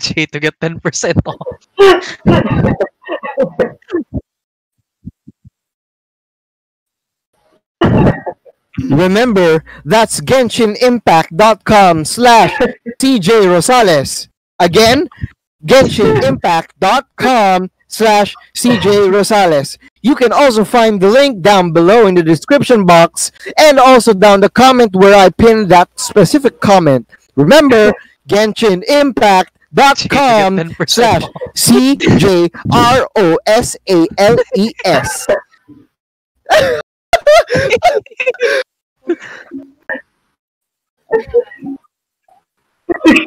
TJ to get 10% off. Remember, that's GenshinImpact.com/TJ Rosales. Again, GenshinImpact.com/CJ Rosales. You can also find the link down below in the description box and also down the comment where I pinned that specific comment. Remember, GenshinImpact.com/CJROSALES.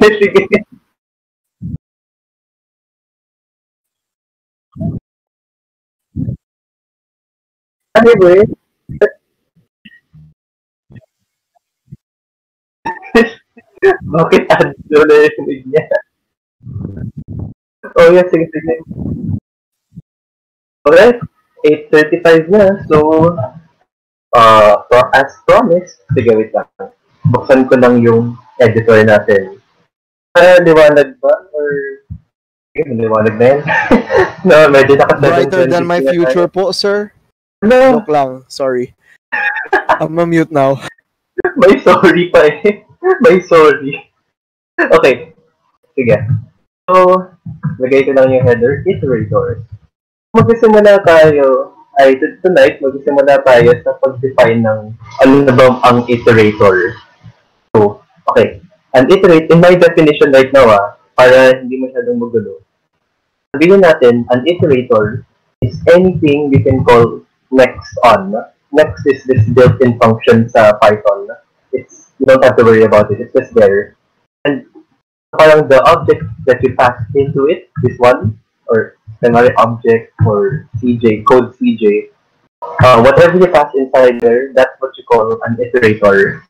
Sige. Anyway, bakit ano na yung niya? Oh, yeah, sige. Alright, 8:35 na. So, as promised, sige, wait lang. Buksan ko lang yung editor natin. Liwanag ba? Or... liwanag na yan? No, medyo Brighter than my future po, sir. No. Joke lang. Sorry. I'm mute now. May sorry pa eh. May sorry. Okay. Sige. So, lagay ko lang yung header. Iterator. Magsisimula tayo. Tonight, magsisimula tayo sa pag-define ng ano na ba ang iterator. So, okay. An iterator, in my definition right now, para hindi masyadong magulo, sabihin natin, an iterator is anything we can call next on. Next is this built-in function sa Python. You don't have to worry about it. It's just there. And parang the object that you pass into it, this one, or another object, or CJ, code CJ, whatever you pass inside there, that's what you call an iterator.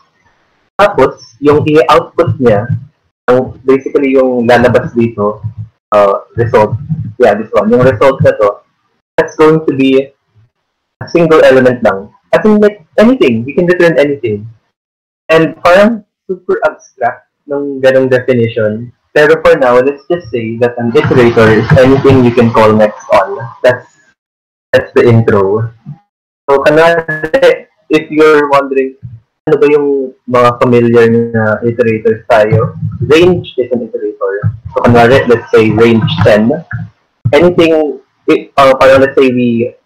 Tapos, yung i-output niya, basically yung lalabas dito, result. Yeah, this one. Yung result na to, that's going to be a single element lang. As in, like, anything. You can return anything. And parang super abstract ng ganong definition. Pero for now, let's just say that an iterator is anything you can call next on. That's the intro. So, kanari, if you're wondering, ano ba yung mga familiar na iterators tayo? Range is an iterator. So, kanari, let's say range 10. Anything, parang let's say we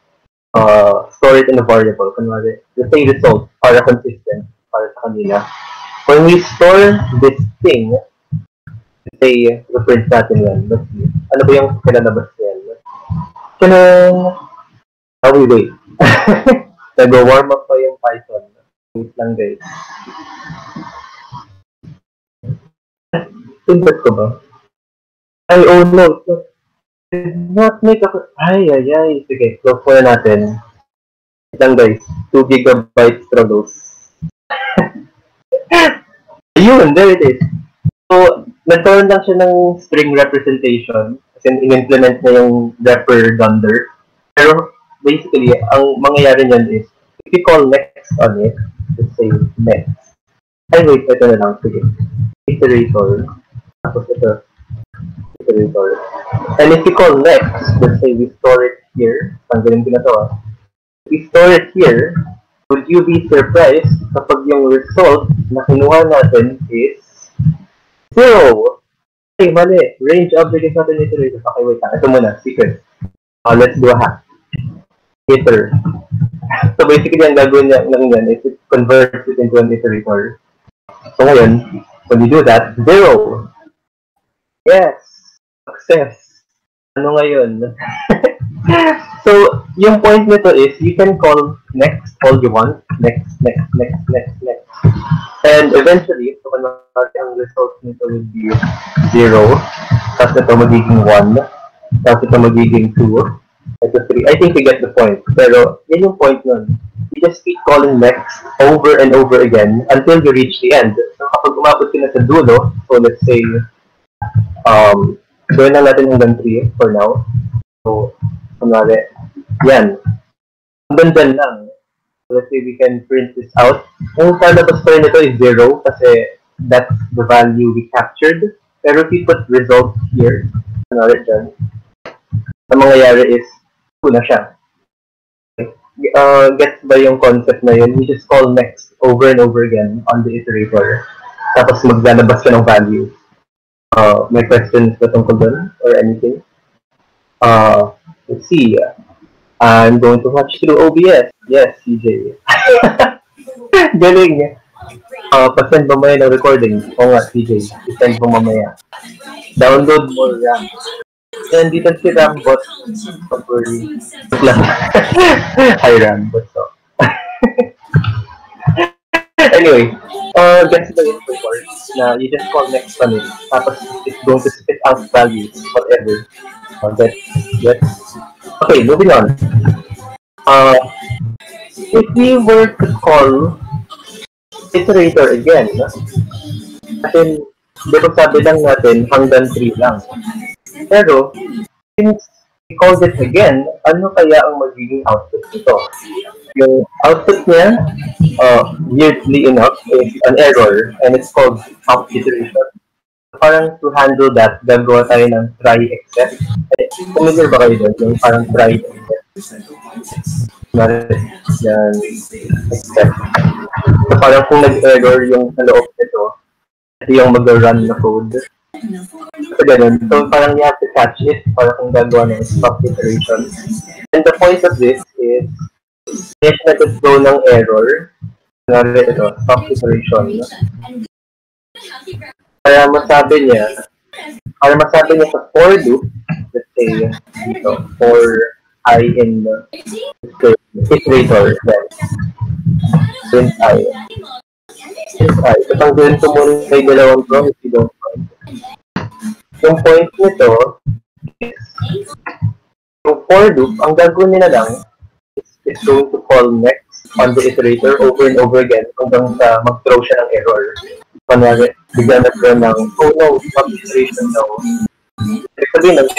store it in a variable. Kunwari, let's say result, para consistent, para sa kanila. When we store this thing, let's say, reference natin yan. Let's see. Ano ba yung kinalabas yan? Wait. Nag-warm up pa yung Python. Wait lang, guys. Pinbot ko ba? Ay, oh no. Did not make a... Ay. Sige, close muna natin. Wait lang, guys. 2 gigabyte struggles. Ayun, there it is. So, nagkaroon lang siya ng string representation. Kasi in-implement na yung repr dunder. Pero, basically, ang mangyayari niyan is, if you call next on it, let's say next. Ay, wait, ito na lang. Sige. Iterator. Tapos ito. Iterator. And if you call next, let's say we store it here. Tanggalin ko na to. If we store it here, would you be surprised kapag yung result na kinuha natin is 0? Okay, mali. Range object is not an iterator. Okay, wait lang. Ito muna. Secret. Let's do a hack. Iter. So basically, ang gagawin niya lang yan is it converts it into an iterator. So ngayon, when you do that, 0. Yes! Success! Ano ngayon? So, yung point nito is, you can call next all you want. Next. And eventually, so ang result nito will be 0. Tapos ito magiging 1. Tapos ito magiging 2. Ito 3. I think you get the point. Pero, yan yung point nun. You just keep calling next over and over again until you reach the end. So, kapag umabot ka na sa dulo, so let's say, gawin lang natin hanggang 3 for now. So, kunwari, yan. Hanggang dyan lang. So, let's say we can print this out. Ang palabas pa rin ito is 0 kasi that's the value we captured. Pero if you put result here, kunwari dyan, ang mangyayari is, na siya. Gets ba yung concept na yun? You just call next over and over again on the iterator. Tapos maglalabas ka ng value. May questions ba tungkol dun? Or anything? Let's see. I'm going to watch through OBS. Yes, CJ. Galing. Pa-send mamaya ng recording. Oo nga, CJ. I-send mo mamaya. Download mo RAM. Yan, dito si Rambot. Hi, Rambot. So. Anyway, gets the report na you just call next on it. Tapos it's going to spit out values, whatever. Okay, moving on. If we were to call iterator again, kasi di ba sabi lang natin hanggang 3 lang. Pero, since we called it again, ano kaya ang magiging output nito? Yung output niya, weirdly enough, is an error, and it's called up iteration. Parang to handle that, gagawa tayo ng try except. Familiar ba kayo doon? Yung parang try except. Yan, except. So parang kung nag-error yung sa loob nito, ito yung mag-run na code. So ganun. So parang you have to catch it para kung gagawa ng stop iteration. And the point of this is, yes, nag-go ng error. Ito, stop iteration. Para masabi niya sa for loop, let's say, for I in iterator, then I. So, tanggalin ko muna may dalawang pro if you don't mind. Yung point nito is, yung for loop, ang gagawin nila lang is going to call next on the iterator over and over again hanggang sa mag-throw siya ng error. Kunwari, bigyan na siya ng, oh no, stop iteration now. Sabihin lang,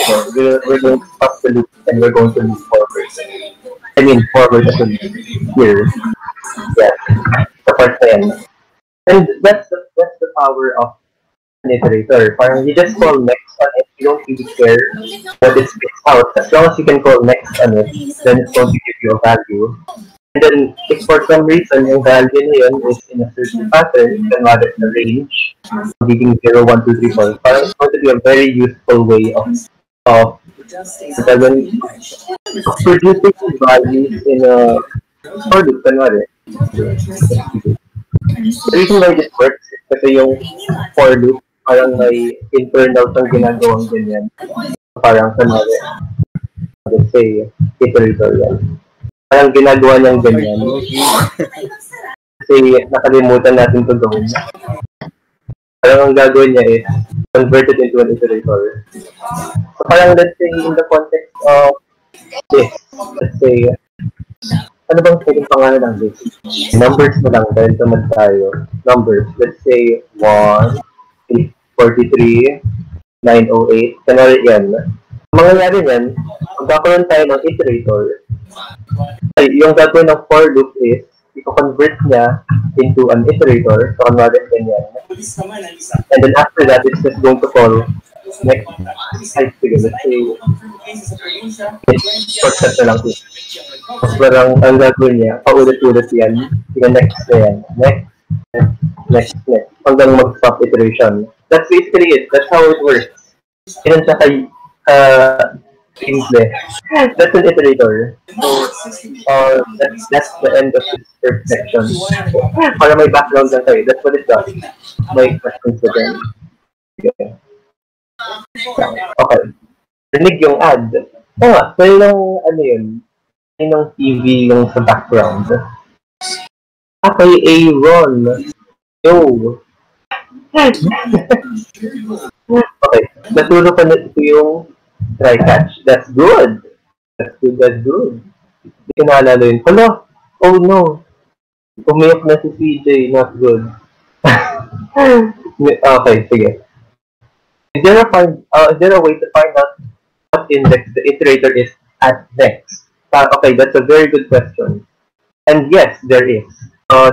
we're going to stop the loop and we're going to move forward. I mean, forward as in here. Yeah, the part na yan. And that's the power of an iterator. Parang you just call next on it, you don't really care what it spits out. As long as you can call next on it, then it's going to give you a value. And then, if for some reason yung value na yun is in a certain pattern, then rather the range, giving 0, 1, 2, 3, 4, parang it's going to be a very useful way of producing values in a for loop, kunwari. The reason why this works is kasi yung for loop, parang may internal siyang ginagawang ganyan. Parang kunwari, let's say, iterator yan. Parang ginagawa niyang ganyan. Kasi nakalimutan natin ito gawin. Parang ang gagawin niya is convert it into an iterator. So parang let's say in the context of this, let's say, ano bang pwedeng pangalan ng this? Numbers na lang dahil tamad tayo. Numbers, let's say 1, 43, 908, kanari yan. Ang mangyayari yan, magkakaroon tayo ng iterator. Yung gagawin ng for loop is, i-convert niya into an iterator, so kunwari ganyan. And then after that, it's just going to call next. Ay, sige, let's say, shortcut na lang ito. Mas parang ang gagawin niya, paulit-ulit yan, yung next na yan, next, hanggang mag-stop iteration. That's basically it, that's how it works. Yan siya kay, that's an iterator. So, that's the end of this first section. Para may background lang tayo, that's what it does. May questions again. Okay. Rinig yung ad. Oo nga, so yung, ano yun, yung TV yung sa background. Okay, Aaron. Yo. Okay, naturo pa na ito yung try catch. That's good. That's good. Hindi ko naalala yun. Hello? Oh no. Umiyak na si CJ. Not good. Okay, sige. Is there a way to find out what index the iterator is at next? Okay, that's a very good question. And yes, there is.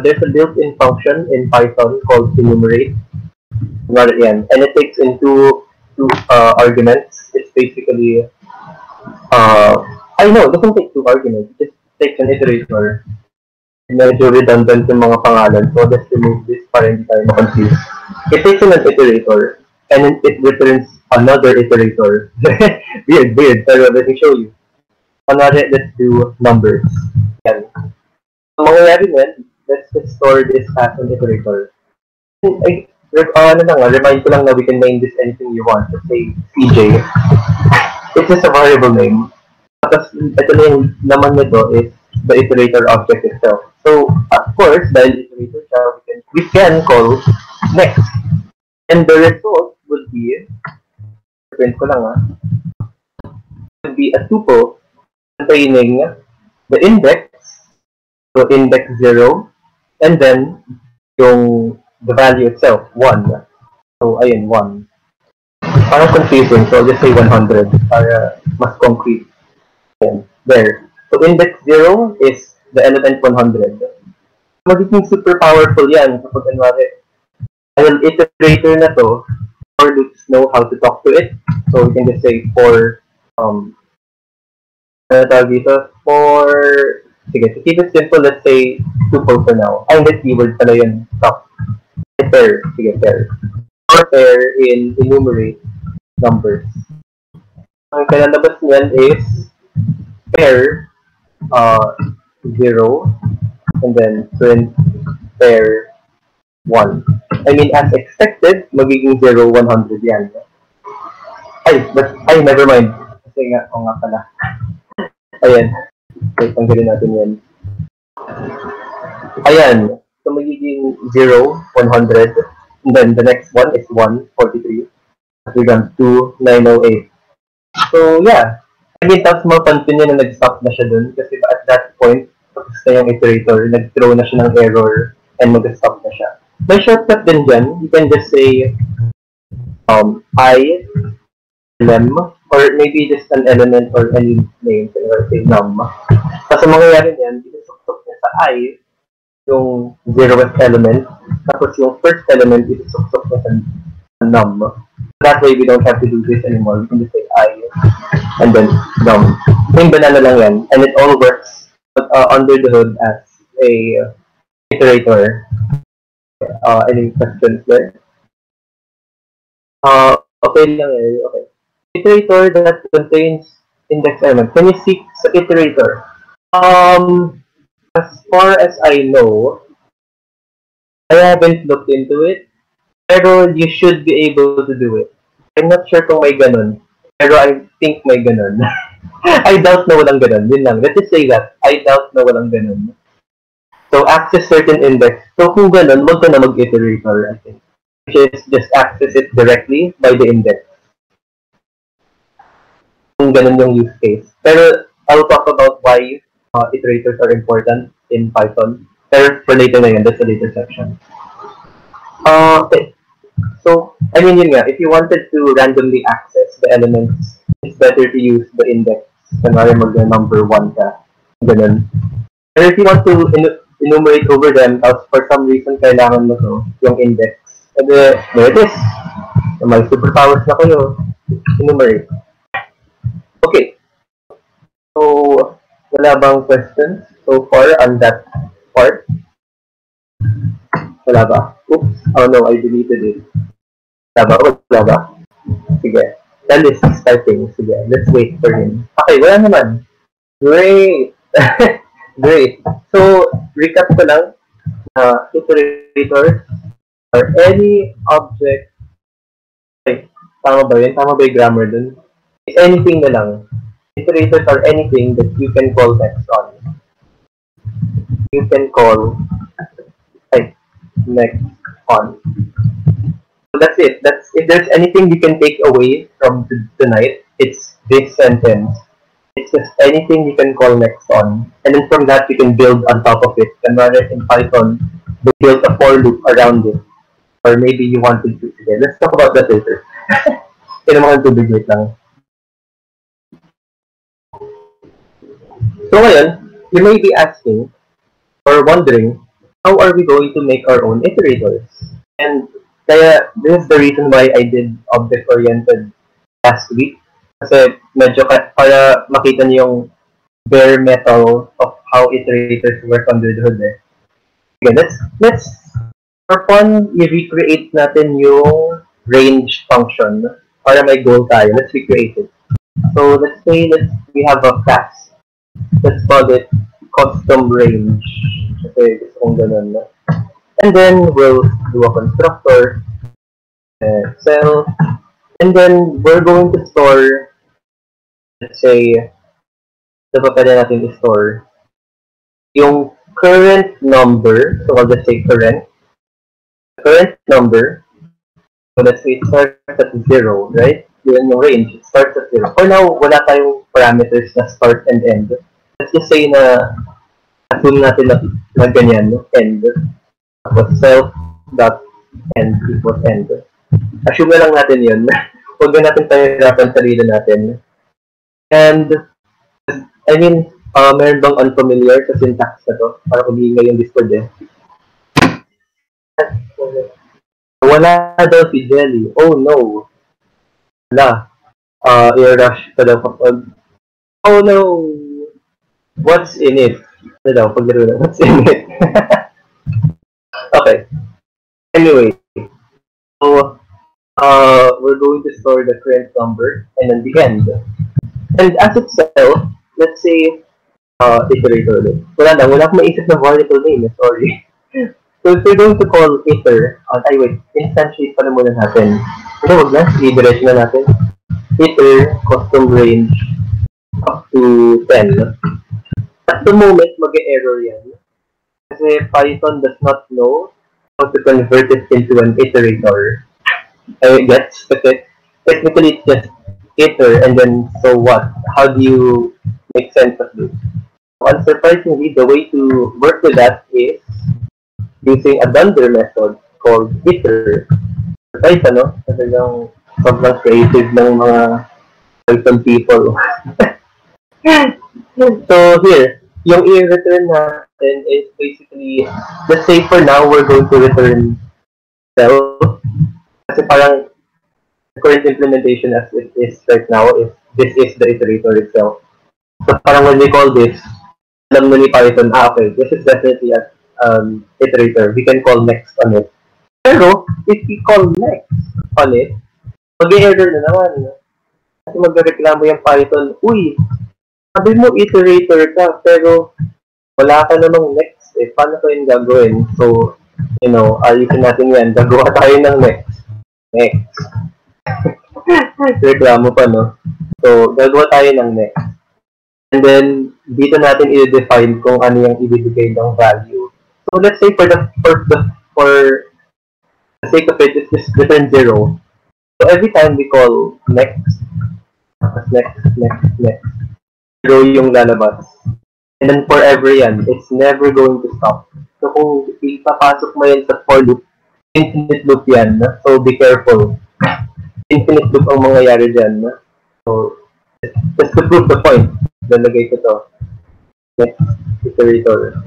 There's a built-in function in Python called enumerate. And it takes in two arguments. It's basically I know it doesn't take two arguments. It just takes an iterator. Medyo redundant yung mga pangalan, so let's remove this para hindi tayo ma-confuse. It takes in an iterator, and then it returns another iterator. Weird, pero let me show you. Another, let's do numbers. Yan. Ang mangyayari nun, let's just store this as an iterator. Remind ko lang na we can name this anything you want. Let's say CJ. It's just a variable name. Tapos, ito na yung laman nito is the iterator object itself. So, of course, dahil iterator siya, we can call next. And the result would be, print ko lang would be a tuple containing the index, so index 0, and then the value itself, 1. So, ayun, 1. Parang confusing, so I'll just say 100 para mas concrete. Ayan, there. So, index 0 is the element 100. Magiging super powerful yan kapag anwari. Dahil iterator na to, for loops know how to talk to it. So, we can just say for, sige, to keep it simple, let's say tuple for now. Ay, hindi, keyword pala yun. Stop. Pair. Sige, pair. For pair in enumerate numbers. Ang kalalabas niyan is pair 0 and then print pair 1. I mean, as expected, magiging 0, 100 yan. Never mind. Kasi nga, nga pala. Ayan. Okay, tanggalin natin yan. Ayan. So, magiging 0, 100. And then, the next one is 1, 43. At we got 2, 908. So, yeah. I mean, tapos mapansin niya na nag-stop na siya dun. Kasi at that point, tapos na yung iterator, nag-throw na siya ng error and mag-stop na siya. May shortcut din dyan. You can just say I, lem, or maybe just an element or any name. So, say num. Kasi mangyayari niyan, isusok niya sa I yung 0th element. Tapos yung first element, isusok niya sa num. That way, we don't have to do this anymore. We can just say I and then num. Same banana lang yan. And it all works under the hood as a iterator. Any questions there? Okay lang eh. Okay. Iterator that contains index element. Can you seek sa iterator? As far as I know, I haven't looked into it, pero you should be able to do it. I'm not sure kung may ganun, pero I think may ganun. I doubt na walang ganun. Yun lang. Let's just say that. I doubt na walang ganun. So, access certain index. So, kung ganun, wag ka na mag-iterator, I think. Which is just access it directly by the index. Kung ganun yung use case. Pero, I'll talk about why iterators are important in Python. Pero, for later na yun. That's a later section. Okay. So, I mean, yun nga, if you wanted to randomly access the elements, it's better to use the index. Kunwari mag-number 1 ka. Ganun. Pero if you want to enumerate over them, for some reason, kailangan mo to, yung index. And there it is. So, may superpowers na kayo. Enumerate. Okay. So, wala bang questions so far on that part? Wala ba? Oops. Oh no, I deleted it. Wala ba? Wala ba? Sige. Alice is typing. Sige, let's wait for him. Okay, wala naman. Great! Great. So, recap ko lang. Iterators are any object. Okay, tama ba yun? Tama ba yung grammar dun? Anything na lang. Iterators are anything that you can call next on. You can call next on. So that's it. If there's anything you can take away from tonight, it's this sentence. It's just anything you can call next on. And then from that, you can build on top of it. And rather in Python, they build a for loop around it. Or maybe you wanted to. Okay, let's talk about that later. Kailangan to big wait lang. So ngayon, you may be asking or wondering, how are we going to make our own iterators? And Kaya, this is the reason why I did object-oriented last week. Kasi medyo para makita niyo yung bare metal of how iterators work under the hood. Okay, let's for fun, i-recreate natin yung range function para may goal tayo. Let's recreate it. So, let's say we have a class. Let's call it custom range. Kasi gusto kong ganun. And then, we'll do a constructor, cell, and then we're going to store, let's say, ito pa pwede natin i-store yung current number. So, I'll just say current number. So, let's say it starts at 0, right? Yun yung range. It starts at 0. For now, wala tayong parameters na start and end. Let's just say na assume natin na ganyan, end. Tapos self.end equals end. Assume na lang natin yun. Huwag na natin tayo hirapan sarili natin. And, I mean, meron bang unfamiliar sa syntax na to? Para kumingay yung Discord Wala daw si Jelly. Oh no. Wala. I-rush ka daw kapag. Oh no. What's in it? Ano daw? Paglaro na. What's in it? Okay. Anyway. So, we're going to store the current number and then the end. And as itself, let's say, iterator ulit. Wala akong maisip na variable name. Sorry. So, if we're going to call iter, wait, instantiate pala muna natin. Wag na, i-direct na natin. Iter, custom range, up to 10. At the moment, mag-error yan. Kasi Python does not know how to convert it into an iterator. Gets? Kasi technically it's just iter, and then so what? How do you make sense of this? Unsurprisingly, the way to work with that is using a dunder method called iter. Python, no? Kasi yung sobrang creative ng mga Python people. So here, yung i-return natin is basically, let's say for now, we're going to return self. Kasi parang the current implementation as it is right now is this is the iterator itself. So parang when we call this, alam na ni Python, okay, this is definitely an iterator. We can call next on it. Pero, if we call next on it, mag-error na naman. Kasi mag-reklamo yung Python, uy, sabi mo iterator ka, pero wala ka namang next. Paano ko yung gagawin? So, ayusin natin yan. Gagawa tayo ng next. Next. Reklamo pa, no? So, gagawa tayo ng next. And then, dito natin i-define kung ano yung ibibigay ng value. So, let's say for the sake of it, it's just return 0. So, every time we call next, next, 0 yung lalabas. And then forever yan, it's never going to stop. So, kung ipapasok mo yan sa for loop, infinite loop yan. So, be careful. Infinite loop ang mangyayari dyan. So, just to prove the point, lalagay ko to. Next iterator.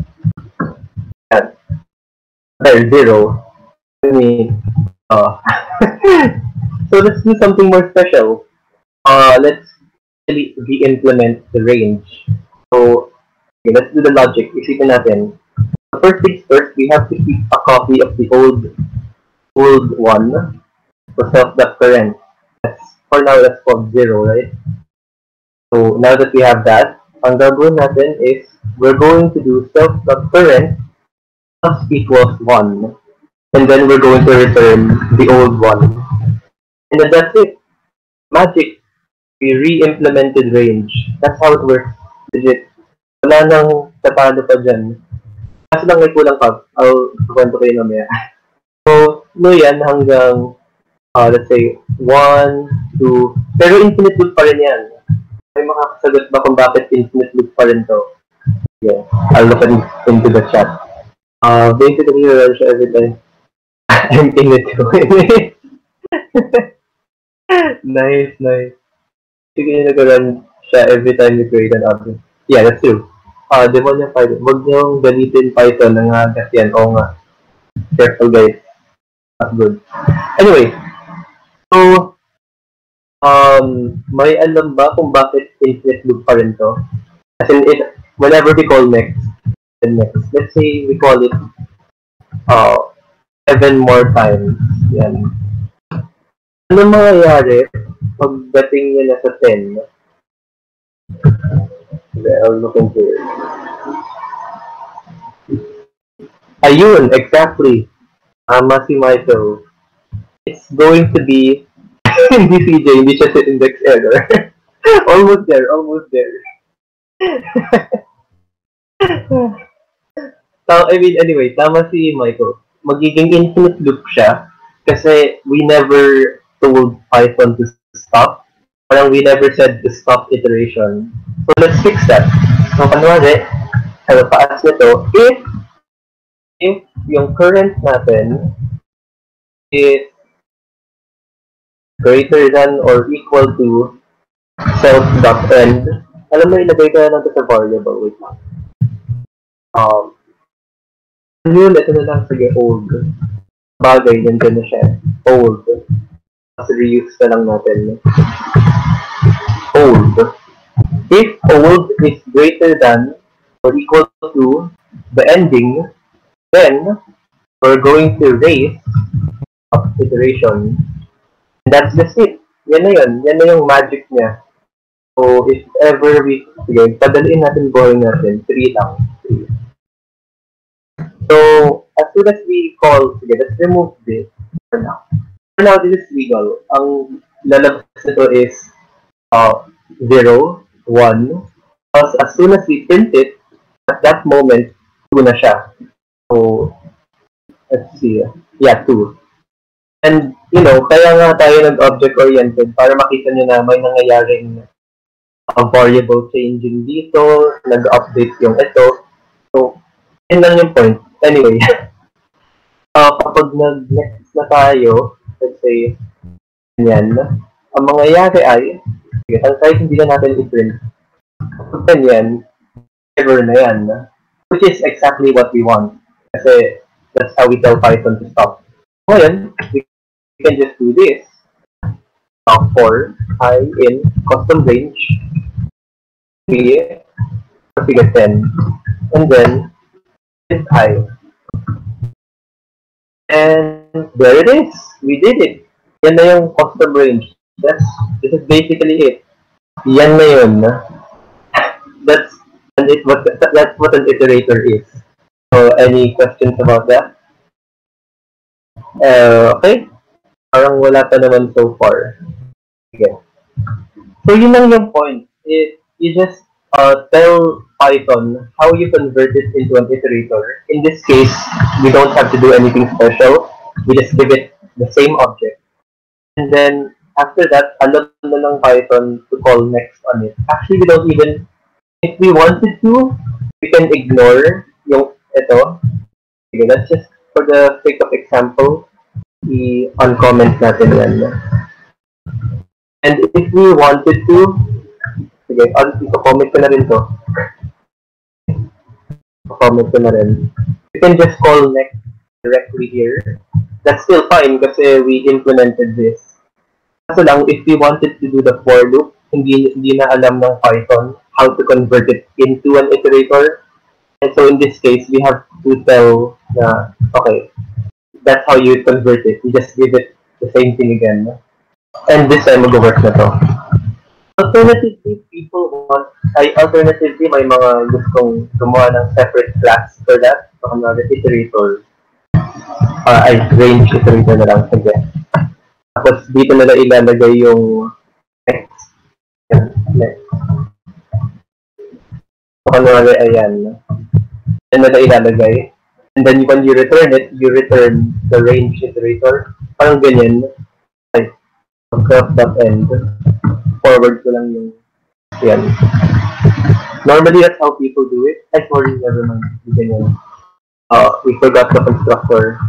Yan. There, 0. I mean, so let's do something more special. Let's re-implement the range. So, okay, let's do the logic. Isipin natin. First things first, we have to keep a copy of the old one. So self.current. For now, that's called 0, right? So now that we have that, ang gagawin natin is we're going to do self.current plus equals 1. And then we're going to return the old one. And then that's it. Magic. We re-implemented range. That's how it works. Legit. Wala nang tatalo pa dyan. Kasi lang may kulang pa. I'll kwento kayo mamaya. So, yan hanggang, let's say, 1, 2. Pero infinite loop pa rin yan. May makakasagot ba kung bakit infinite loop pa rin to? Yeah. I'll look into the chat. Basically, rush every time. I'm in it too. Nice. Sige, nag-run siya every time you create an object. Yeah, that's true. Demonya Python. Huwag niyong galitin Python. Nangagat yan. Oo nga. Careful, guys. Not good. Anyway, so, may alam ba kung bakit infinite loop pa rin to? As in, whenever we call next, then next. Let's say we call it 7 more times. Yan. Ano mangyayari pagdating niya na sa 10? Okay, I'll look into it. Ayun, exactly. Tama si Michael. It's going to be hindi CJ, hindi siya sa index error. almost there. So, I mean, anyway, tama si Michael. Magiging infinite loop siya kasi we never told Python to stop. Parang we never said to stop iteration. So, let's fix that. So, kanwari, sa taas nito, if yung current natin is greater than or equal to self.end, alam mo, ilagay ka na lang sa variable. Wait lang. Yun, ito na lang. Sige, old. Bagay, yan na siya. Old. Tapos reuse na lang natin. Old. If old is greater than or equal to the ending, then we're going to raise up iteration. And that's just it. Yan na yun. Yan na yung magic niya. So, if ever we... Sige, padaliin natin boring natin. 3 lang. 3. So, as soon as we call... Sige, let's remove this for now. For now, this is legal. Ang lalabas nito is 0, 1. Tapos, as soon as we print it, at that moment, 2 na siya. So, let's see. Yeah, 2. And, you know, kaya nga tayo nag-object-oriented para makita nyo na may nangyayaring variable changing dito, nag-update yung ito. So, yun lang yung point. Anyway, kapag nag-next na tayo, let's say, ganyan, ang mangyayari ay, kahit hindi na natin i-print, kapag ganyan, ever na yan, which is exactly what we want. Kasi, that's how we tell Python to stop. Ngayon, we can just do this. For I in custom range, figure 10, and then this I. And there it is. We did it. Yan na yung custom range. This is basically it. Yan na yun. That's what an iterator is. So, any questions about that? Okay. Parang wala pa naman so far. Okay. So, yun lang yung point. You just tell Python how you convert it into an iterator. In this case, we don't have to do anything special. We just give it the same object. And then, after that, alam na lang Python to call next on it. Actually, we don't even, if we wanted to, we can ignore yung ito. Okay, that's just for the sake of example. I-uncomment natin yan. And if we wanted to, sige, i-comment ko na rin to. I-comment ko na rin. You can just call next directly here. That's still fine kasi we implemented this. Kaso lang, if we wanted to do the for loop, hindi na alam ng Python how to convert it into an iterator. And so in this case, we have to tell na, okay, that's how you convert it. You just give it the same thing again. And this time, mag-work na to. Alternatively, alternatively, may mga gustong gumawa ng separate class for that. So, another iterator. Range iterator na lang. Sige. Tapos, dito na ilalagay yung next. Next. So, kanwari, ayan. Yan na ilalagay. And then when you return it, you return the range iterator. Parang ganyan. Ay, graph.end. Forward ko lang yung yan. Normally, that's how people do it. Ay, sorry, never mind. Ganyan. We forgot the constructor.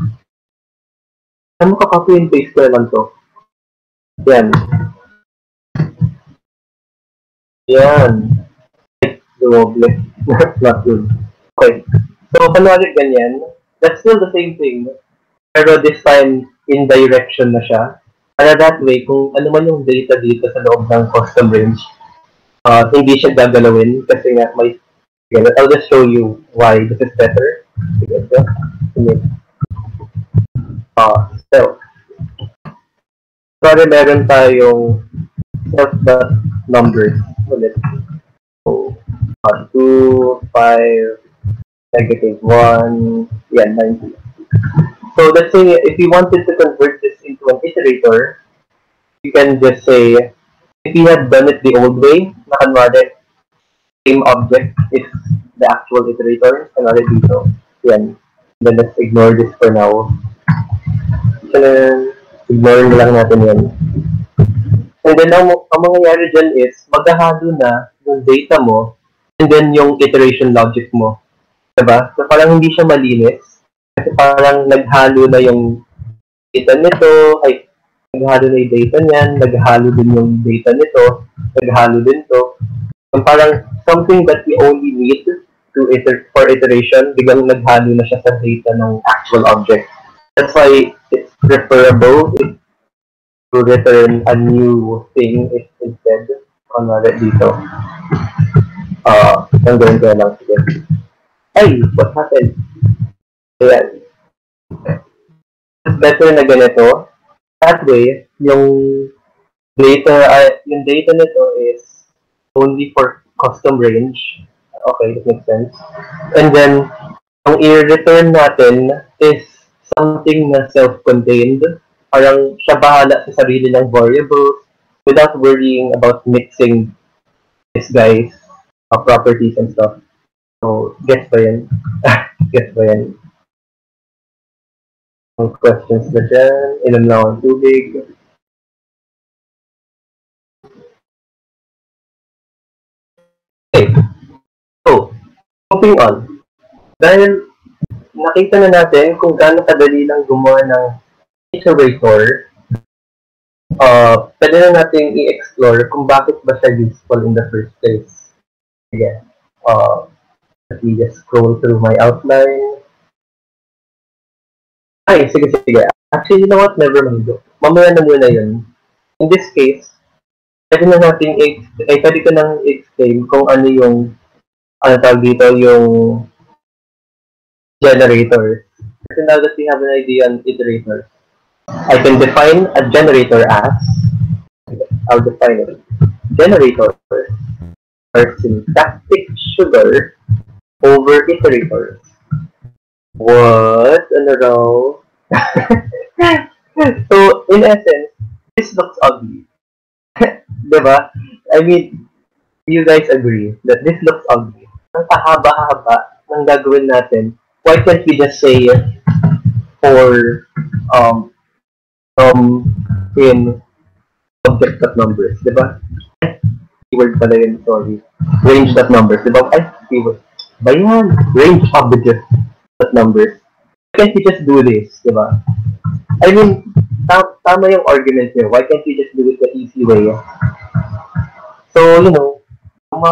Ano ka copy and paste ko na lang to? Yan. Yan. Dumoble. Not good. Okay. So, panwari ganyan, that's still the same thing. Pero this time, indirection na siya. Para that way, kung ano man yung data dito sa loob ng custom range, hindi siya gagalawin kasi nga may... Again, I'll just show you why this is better. So, sorry, meron tayong self.numbers ulit. So, 2, 5, -1, yeah, 90. So let's say if you wanted to convert this into an iterator, you can just say, if you had done it the old way, nakanwari, same object is the actual iterator, kanwari dito. Yan. Then let's ignore this for now. So, ignore na lang natin yan. And then ang mangyayari dyan is, maghahalo na yung data mo and then yung iteration logic mo. Diba? So parang hindi siya malinis. Kasi parang naghalo na yung data nito, naghalo na yung data niyan, naghalo din yung data nito, naghalo din to. So parang something that we only need for iteration, biglang naghalo na siya sa data ng actual object. That's why it's preferable to return a new thing instead. Kunwari dito. Ang gawin ko lang. Sige. Hey, what happened? Ayan. It's better na ganito. That way, yung data nito is only for custom range. Okay, that makes sense. And then, ang i-return natin is something na self-contained. Parang siya bahala sa sarili ng variables without worrying about mixing this guy's properties and stuff. So, gets ba yan? Gets ba yan? Ang questions na dyan. Ilan lang ang tubig. Okay. So, moving on. Dahil nakita na natin kung gaano kadali lang gumawa ng iterator, pwede na natin i-explore kung bakit ba siya useful in the first place. Again, let me just scroll through my outline. Ay, sige. Actually, you know what? Never mind. Mamaya na muna yun. In this case, pwede ko nang explain kung ano yung, tawag dito, yung generators. So now that we have an idea on iterators, I can define a generator as, I'll define it. Generators are syntactic sugar over iterators. What? Ano raw? So, in essence, this looks ugly. Diba? I mean, do you guys agree that this looks ugly? Ang kahaba-haba ng gagawin natin, why can't we just say for in object.numbers, diba? Keyword pala yun, sorry. Range.numbers, diba? Ay, keyword. Bayan, range object.numbers. Why can't we just do this, diba? I mean, tama yung argument niyo. Why can't we just do it the easy way? So, you know, tama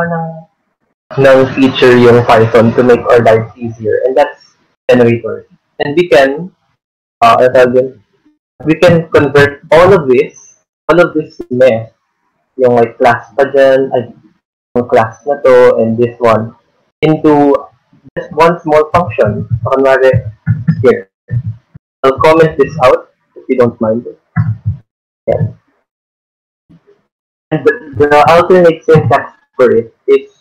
ng feature yung Python to make our lives easier, and that's generators. And we can, we can convert all of this mess, yung like class pa dyan, yung class na to, and this one, into just one small function. So, kunwari, here. I'll comment this out, if you don't mind. Yeah. And the alternate syntax for it is,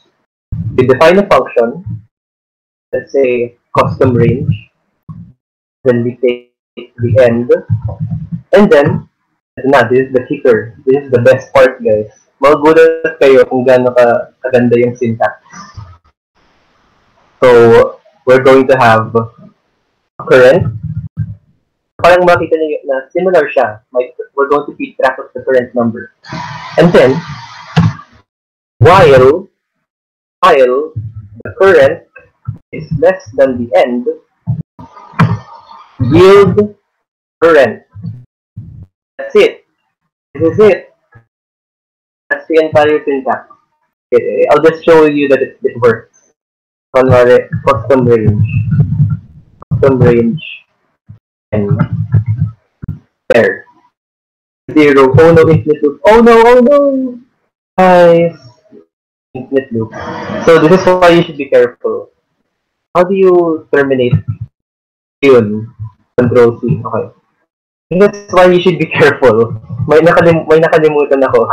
we define a function, let's say custom range, then we take the end, and then, this is the kicker. This is the best part, guys. Magugulat kayo kung gaano kaganda yung syntax. So, we're going to have current. Parang makita niyo na similar siya. We're going to keep track of the current number. And then, while the current is less than the end, yield current. That's it. This is it. That's the entire syntax. Okay, I'll just show you that it works. Kunwari, custom range. Custom range. And pair. 0, oh no, infinite loop. Oh no. Guys, infinite loop. So this is why you should be careful. How do you terminate yun? Control C. Okay. That's why you should be careful. May nakalimutan ako.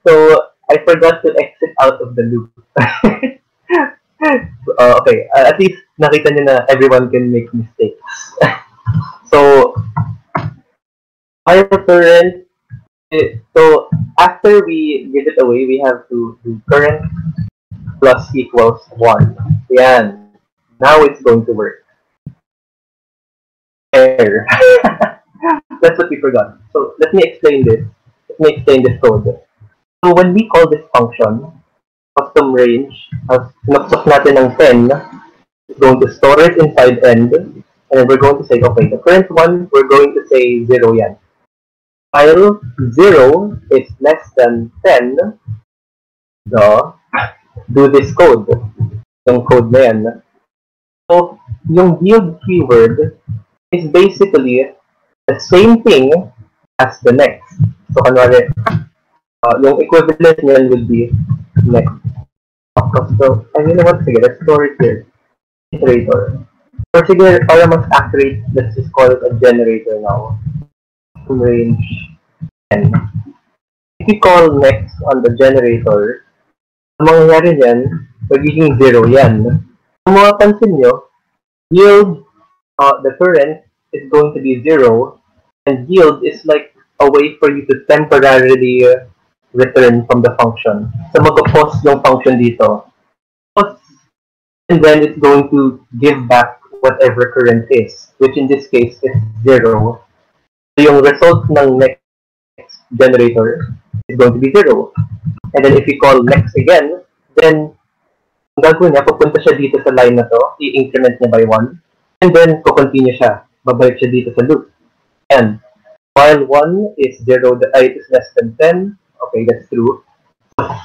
So, I forgot to exit out of the loop. Okay, at least nakita niyo na everyone can make mistakes. So, while current, so after we give it away, we have to do current plus equals 1. Yan. Now it's going to work. Error. That's what we forgot. So let me explain this. Let me explain this code. So when we call this function, custom range, sinuksos natin ng 10, it's going to store it inside end, and we're going to say, okay, the current one, we're going to say 0 yan. While 0 is less than 10, do this code. Yung code na yan. So, yung yield keyword is basically the same thing as the next. So, kanwari, yung equivalent niyan will be next. So, you know what? Sige, let's store it here. Generator. Or sige, para mas accurate, let's just call it a generator now. Range 10. If you call next on the generator, ang mangyayari niyan, magiging 0 yan. Kung mapapansin nyo, yield, the current is going to be 0, and yield is like a way for you to temporarily return from the function. So mag-pause yung function dito. Pause, and then it's going to give back whatever current is, which in this case is 0. So yung result ng next generator is going to be 0. And then if you call next again, then ang gagawin niya, pupunta siya dito sa line na to, i-increment niya by 1, and then kukontinue siya. Babalik siya dito sa loop. And while 1 is 0, it is less than 10, okay, that's true.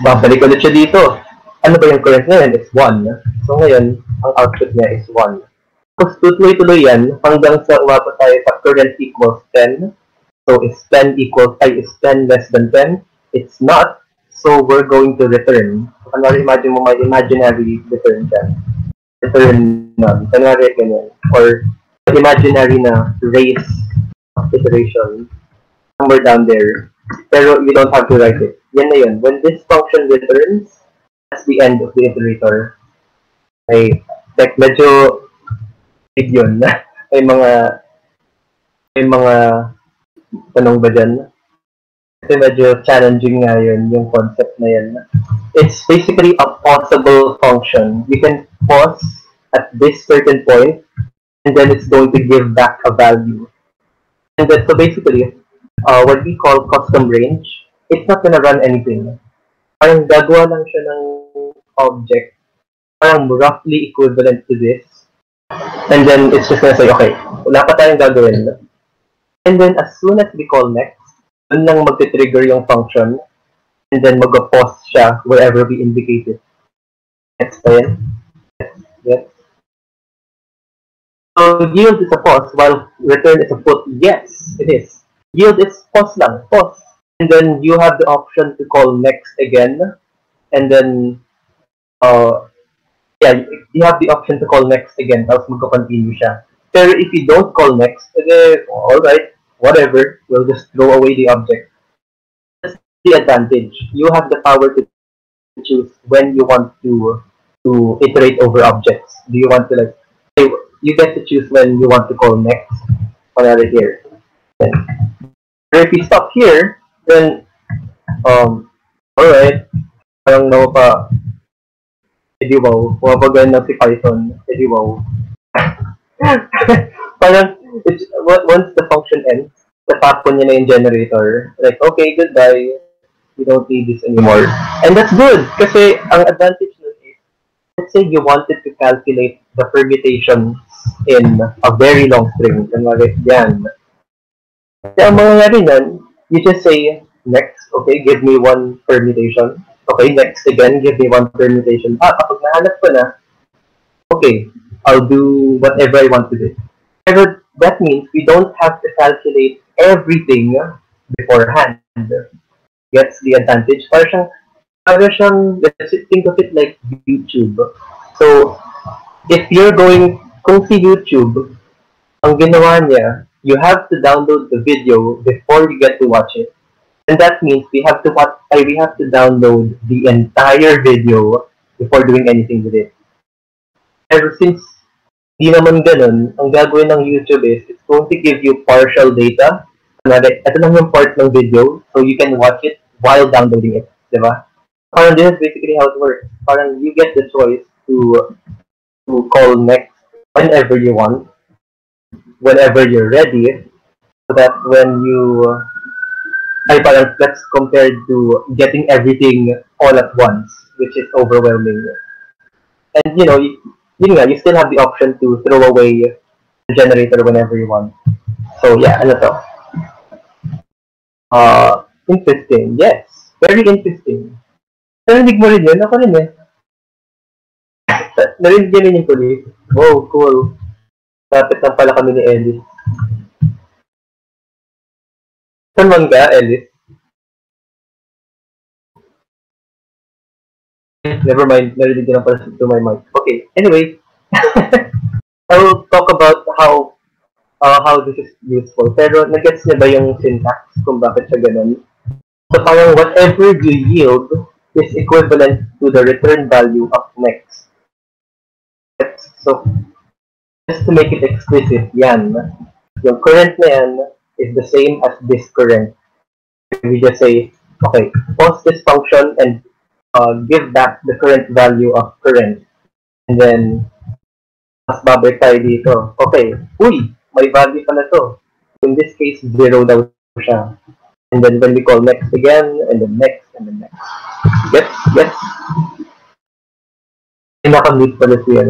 Babalik ulit siya dito. Ano ba yung current ngayon? It's 1. So ngayon, ang output niya is 1. Tapos tuloy-tuloy yan hanggang sa umabot tayo sa current equals 10. So is 10 less than 10? It's not. So we're going to return. So kanwari imagine mo may imaginary return dyan. Return none. Kanwari ganyan. Or imaginary na race of iteration somewhere down there. Pero you don't have to write it. Yan na yun. When this function returns, that's the end of the iterator. Ay, like medyo big yun. May mga tanong ba dyan? Kasi medyo challenging nga yun, yung concept na yan. It's basically a pausable function. You can pause at this certain point, and then it's going to give back a value. And then, so basically, what we call custom range, it's not gonna run anything. Parang gagawa lang siya ng object, parang roughly equivalent to this. And then, it's just gonna say, okay, wala pa tayong gagawin. And then, as soon as we call next, dun lang magti-trigger yung function, and then mag-pause siya wherever we indicate it. Next time. Yes. So, yield is a pause, while return is a put. Yes, it is. Yield is pause lang, pause. And then, you have the option to call next again, and then, you have the option to call next again, tapos mag-continue siya. Pero if you don't call next, alright, whatever, we'll just throw away the object. That's the advantage. You have the power to choose when you want to iterate over objects. Do you want to you get to choose when you want to call next, whatever here. Then, if you stop here, then, alright, parang nawa pa, edi wow, wapagayan na si Python, edi wow. Parang, once the function ends, natapon niya na yung generator. Like, okay, goodbye. We don't need this anymore. And that's good, kasi ang advantage nun is, let's say you wanted to calculate the permutations in a very long string. Kunwari, yan. Kaya ang mangyayari nun, you just say, next, okay, give me one permutation. Okay, next again, give me one permutation. Kapag nahanap ko na, okay, I'll do whatever I want to do. Pero that means we don't have to calculate everything beforehand. Gets the advantage. Let's think of it like YouTube. So, if you're going, kung si YouTube, ang ginawa niya, you have to download the video before you get to watch it. And that means we have to download the entire video before doing anything with it. Ever since di naman ganun, ang gagawin ng YouTube is, it's going to give you partial data. Ito lang yung part ng video, so you can watch it while downloading it. Diba? Parang this is basically how it works. Parang you get the choice to call next whenever you want, whenever you're ready, so that when you parang that's compared to getting everything all at once, which is overwhelming. And you still have the option to throw away the generator whenever you want. So yeah, ano to? Interesting. Yes, very interesting. Narinig mo rin yun? Ako rin eh. Narinig yun yung police. Wow, cool. Lapit lang pala kami ni Ellis. Saan man ka, Ellis? Never mind, narinig yun lang pala to my mic. Okay, anyway. I'll talk about how this is useful. Pero nag-gets niya ba yung syntax kung bakit siya ganun? So parang whatever you yield is equivalent to the return value of next. So, just to make it explicit, yan. Yung current na yan is the same as this current. We just say, okay, pause this function and give back the current value of current. And then, mas babalik tayo dito. Okay, uy, may value pala to. In this case, 0 daw siya. And then when we call next again, and then next, and then next. Yes. Naka-mute pala siya.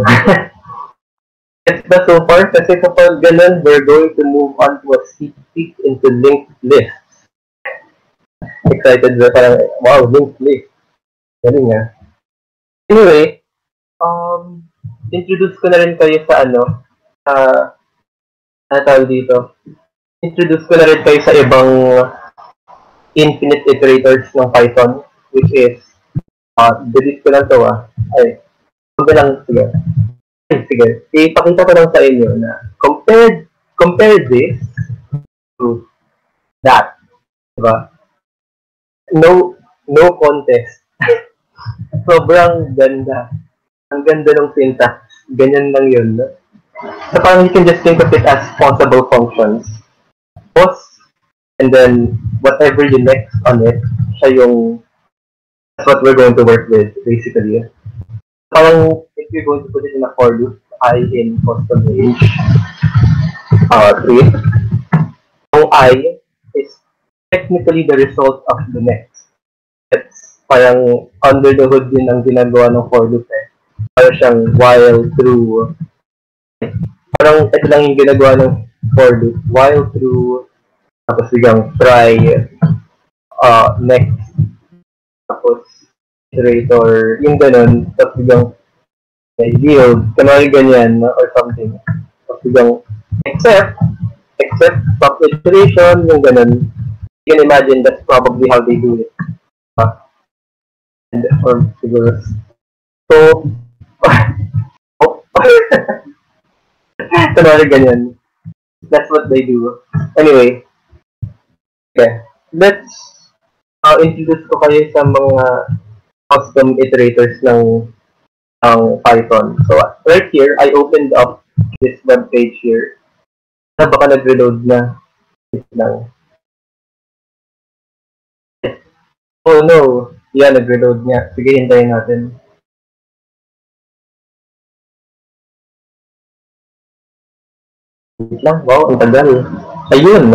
Gets ba so far? Kasi kapag ganun, we're going to move on to a seek into linked lists. Excited ba? Parang, wow, linked list. Galing nga. Anyway, introduce ko na rin kayo sa tawag dito. Introduce ko na rin kayo sa ibang infinite iterators ng Python, which is, delete ko lang ito Sige. Ipakita ko lang sa inyo na compare this to that. Diba? No contest. Sobrang ganda. Ang ganda ng syntax. Ganyan lang yun. So parang you can just think of it as possible functions. Pause, and then whatever you next on it, that's what we're going to work with, basically. Parang, if you're going to put it in a for loop, I in custom range 3, ang I is technically the result of the next. It's parang under the hood din ang ginagawa ng for loop eh. Parang siyang while through. Parang ito lang yung ginagawa ng for loop. While through, tapos biglang try, next, tapos iterator, yung ganun, tapos biglang yield, kanari ganyan, or something. Tapos biglang except, stop iteration, yung ganun. You can imagine that's probably how they do it. And, or siguro. So, kanari ganyan. That's what they do. Anyway, okay. Let's introduce ko kayo sa mga custom iterators ng Python. So, right here, I opened up this web page here. Baka nag-reload na. Oh no! Yeah, nag-reload niya. Sige, hintayin natin. Wait lang. Wow, ang tagal. Ayun!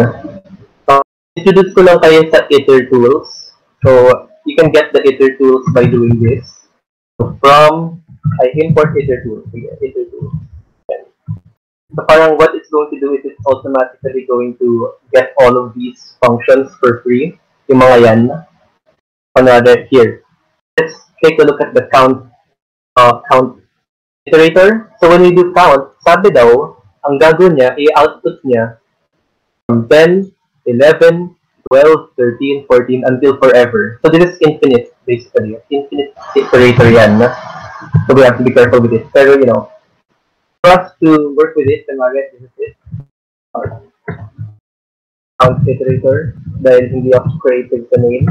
Introduce ko lang kayo sa iter tools. So, you can get the iter tools by doing this. So, I import iter tools. Iter tools. So, parang what it's going to do is it's automatically going to get all of these functions for free. Yung mga yan. Another here. Let's take a look at the count iterator. So, when we do count, sabi daw, ang gagawin niya, i-output niya from 10, 11, 12, 13, 14, until forever. So this is infinite, basically. Infinite iterator yan. So we have to be careful with it. Pero, for us to work with it, this is it. Count iterator. Dahil hindi ako creative sa name.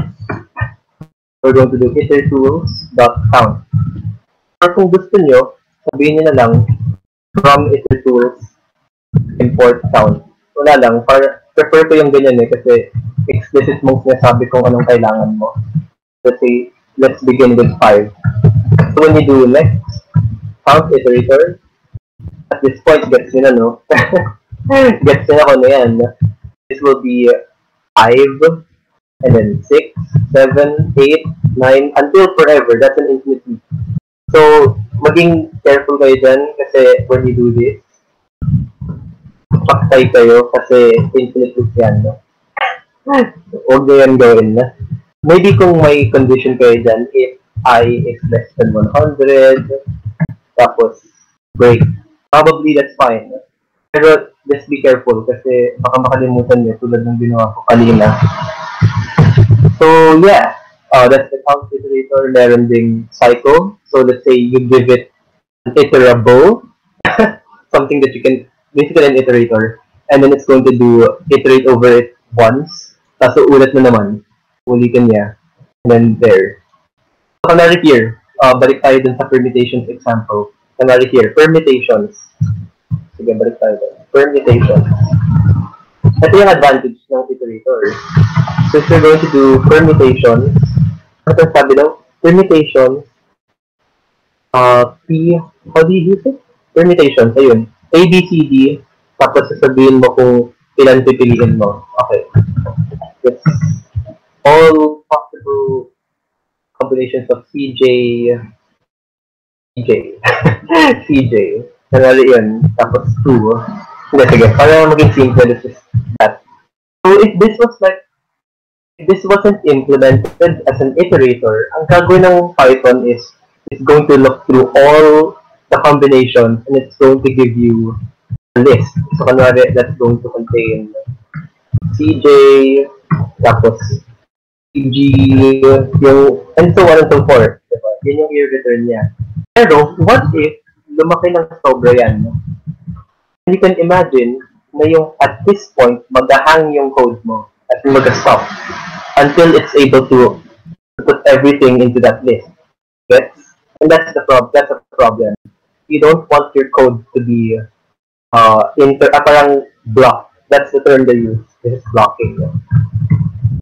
We're going to do itertools.count. Or kung gusto nyo, sabihin nyo na lang from itertools import count. Wala lang, prefer ko yung ganyan kasi explicit mong sinasabi kung anong kailangan mo. Let's say, let's begin with 5. So when you do next, count iterator, at this point, gets nyo na, no? Gets nyo na kung ano yan. This will be 5, and then 6, 7, 8, 9, until forever. That's an infinite loop. So, maging careful kayo dyan kasi when you do this, paktay kayo kasi infinite loop yan, no? Huwag nyo yan gawin na. Maybe kung may condition kayo dyan, if I is less than 100, tapos break. Probably that's fine. Pero just be careful kasi baka makalimutan nyo tulad ng ginawa ko kanina. So yeah, that's the count iterator. Meron ding cycle. So let's say you give it an iterable, something that you can, basically an iterator, and then it's going to iterate over it once. Tapos ulit na naman. Ulitin niya. And then there. So, kanari here, balik tayo dun sa permutations example. Kanari here, permutations. Sige, balik tayo dun. Permutations. Ito yung advantage ng iterator. So, if you're going to do permutations, ano sabi daw? Permutations, how do you use it? Permutations, ayun. A, B, C, D, tapos sasabihin mo kung ilan pipiliin mo. Okay. It's all possible combinations of CJ, CJ. Nangyari yun. Tapos 2. Sige, para maging simple, this is that. So if this wasn't implemented as an iterator, ang gagawin ng Python is it's going to look through all the combinations and it's going to give you a list. So kunwari, that's going to contain CJ, tapos CG, and so on and so forth. Diba? Yun yung i-return niya. Pero, what if lumaki ng sobra yan? And you can imagine na yung at this point, mag-hang yung code mo at mag-stop until it's able to put everything into that list. Gets? And that's the problem. You don't want your code to be parang blocked. That's the term they use. This is blocking.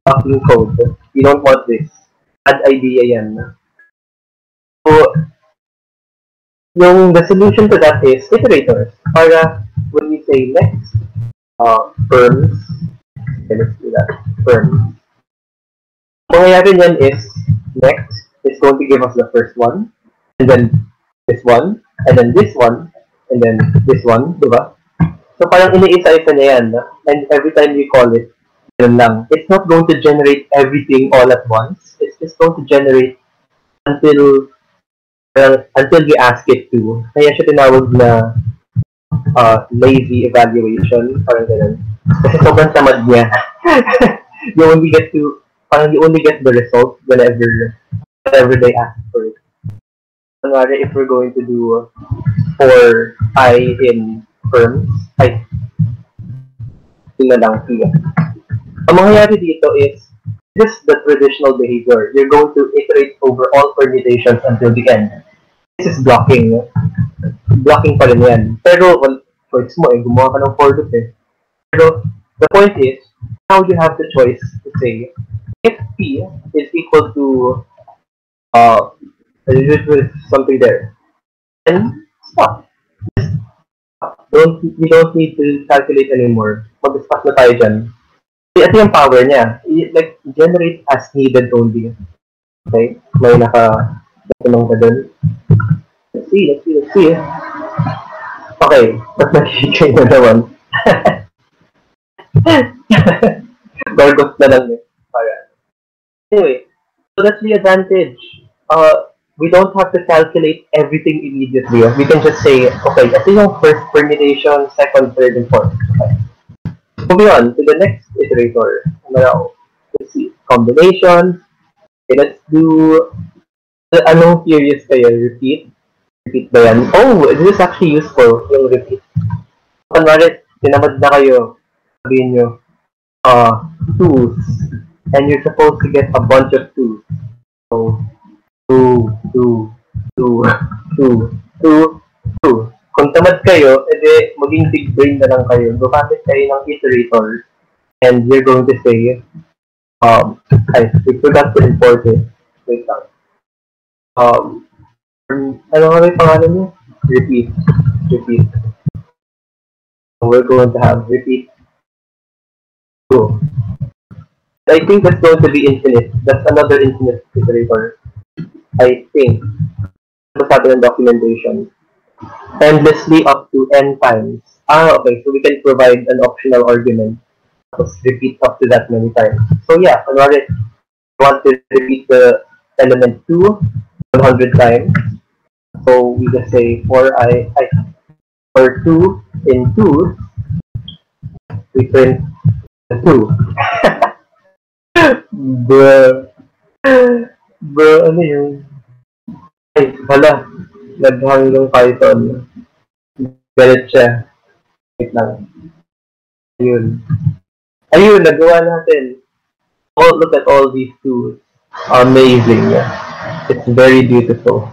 Blocking code. You don't want this. Bad idea yan. So, the solution to that is iterators. Para when we say next, firms, okay, let's do that. Firms. Mangyayari niyan is next is going to give us the first one, and then this one, and then this one, and then this one, diba? So parang iniisa-isa niya yan, and every time you call it, yun lang. It's not going to generate everything all at once. It's just going to generate until we ask it to. Kaya siya tinawag na lazy evaluation, parang ganun. Kasi sobrang tamad niya. you only get the result whenever they ask for it. Kunwari, if we're going to do for I in firms, yun na lang siya. Ang mangyayari dito is just the traditional behavior. You're going to iterate over all permutations until the end. This is blocking. Blocking pa rin yan. Pero, choice mo gumawa ka ng for loop Pero, the point is, now you have the choice to say, if P is equal to something there, then stop. You don't need to calculate anymore. Mag-stop na tayo dyan. Ito yung power niya. Like, generate as needed only. Okay? May naka-tanong ka dun. Let's see. Okay. Ba't nakikikay na naman? Gorgot na lang Para. Anyway, so that's the advantage. we don't have to calculate everything immediately. We can just say, okay, ito yung first permutation, second, third, and fourth. Okay. Moving on to the next iterator. Now, let's see. Combinations. Okay, let's do... Anong curious kayo? Repeat? Repeat ba yan? Oh, this is actually useful, yung repeat. Kunwari, tinamad na kayo. Sabihin nyo, 2s. And you're supposed to get a bunch of 2s. So, 2. Kung tamad kayo, edi maging big brain na lang kayo. Gumamit kayo ng iterator. And you're going to say, I forgot to import it. Wait lang. Ano nga yung pangalan niyo? Repeat. So we're going to have repeat 2. I think that's going to be infinite. That's another infinite iterator. I think. Ano sabi ng documentation? Endlessly up to n times. Okay. So we can provide an optional argument. Tapos repeat up to that many times. So yeah, kunwari, you want to repeat the element 2 100 times. So we just say for 2 in 2, we print the 2. Bro, ano yun? Ay, wala. Naghang yung Python. Galit siya. Wait lang. Ayun, nagawa natin. Oh, look at all these tools. Amazing. It's very beautiful.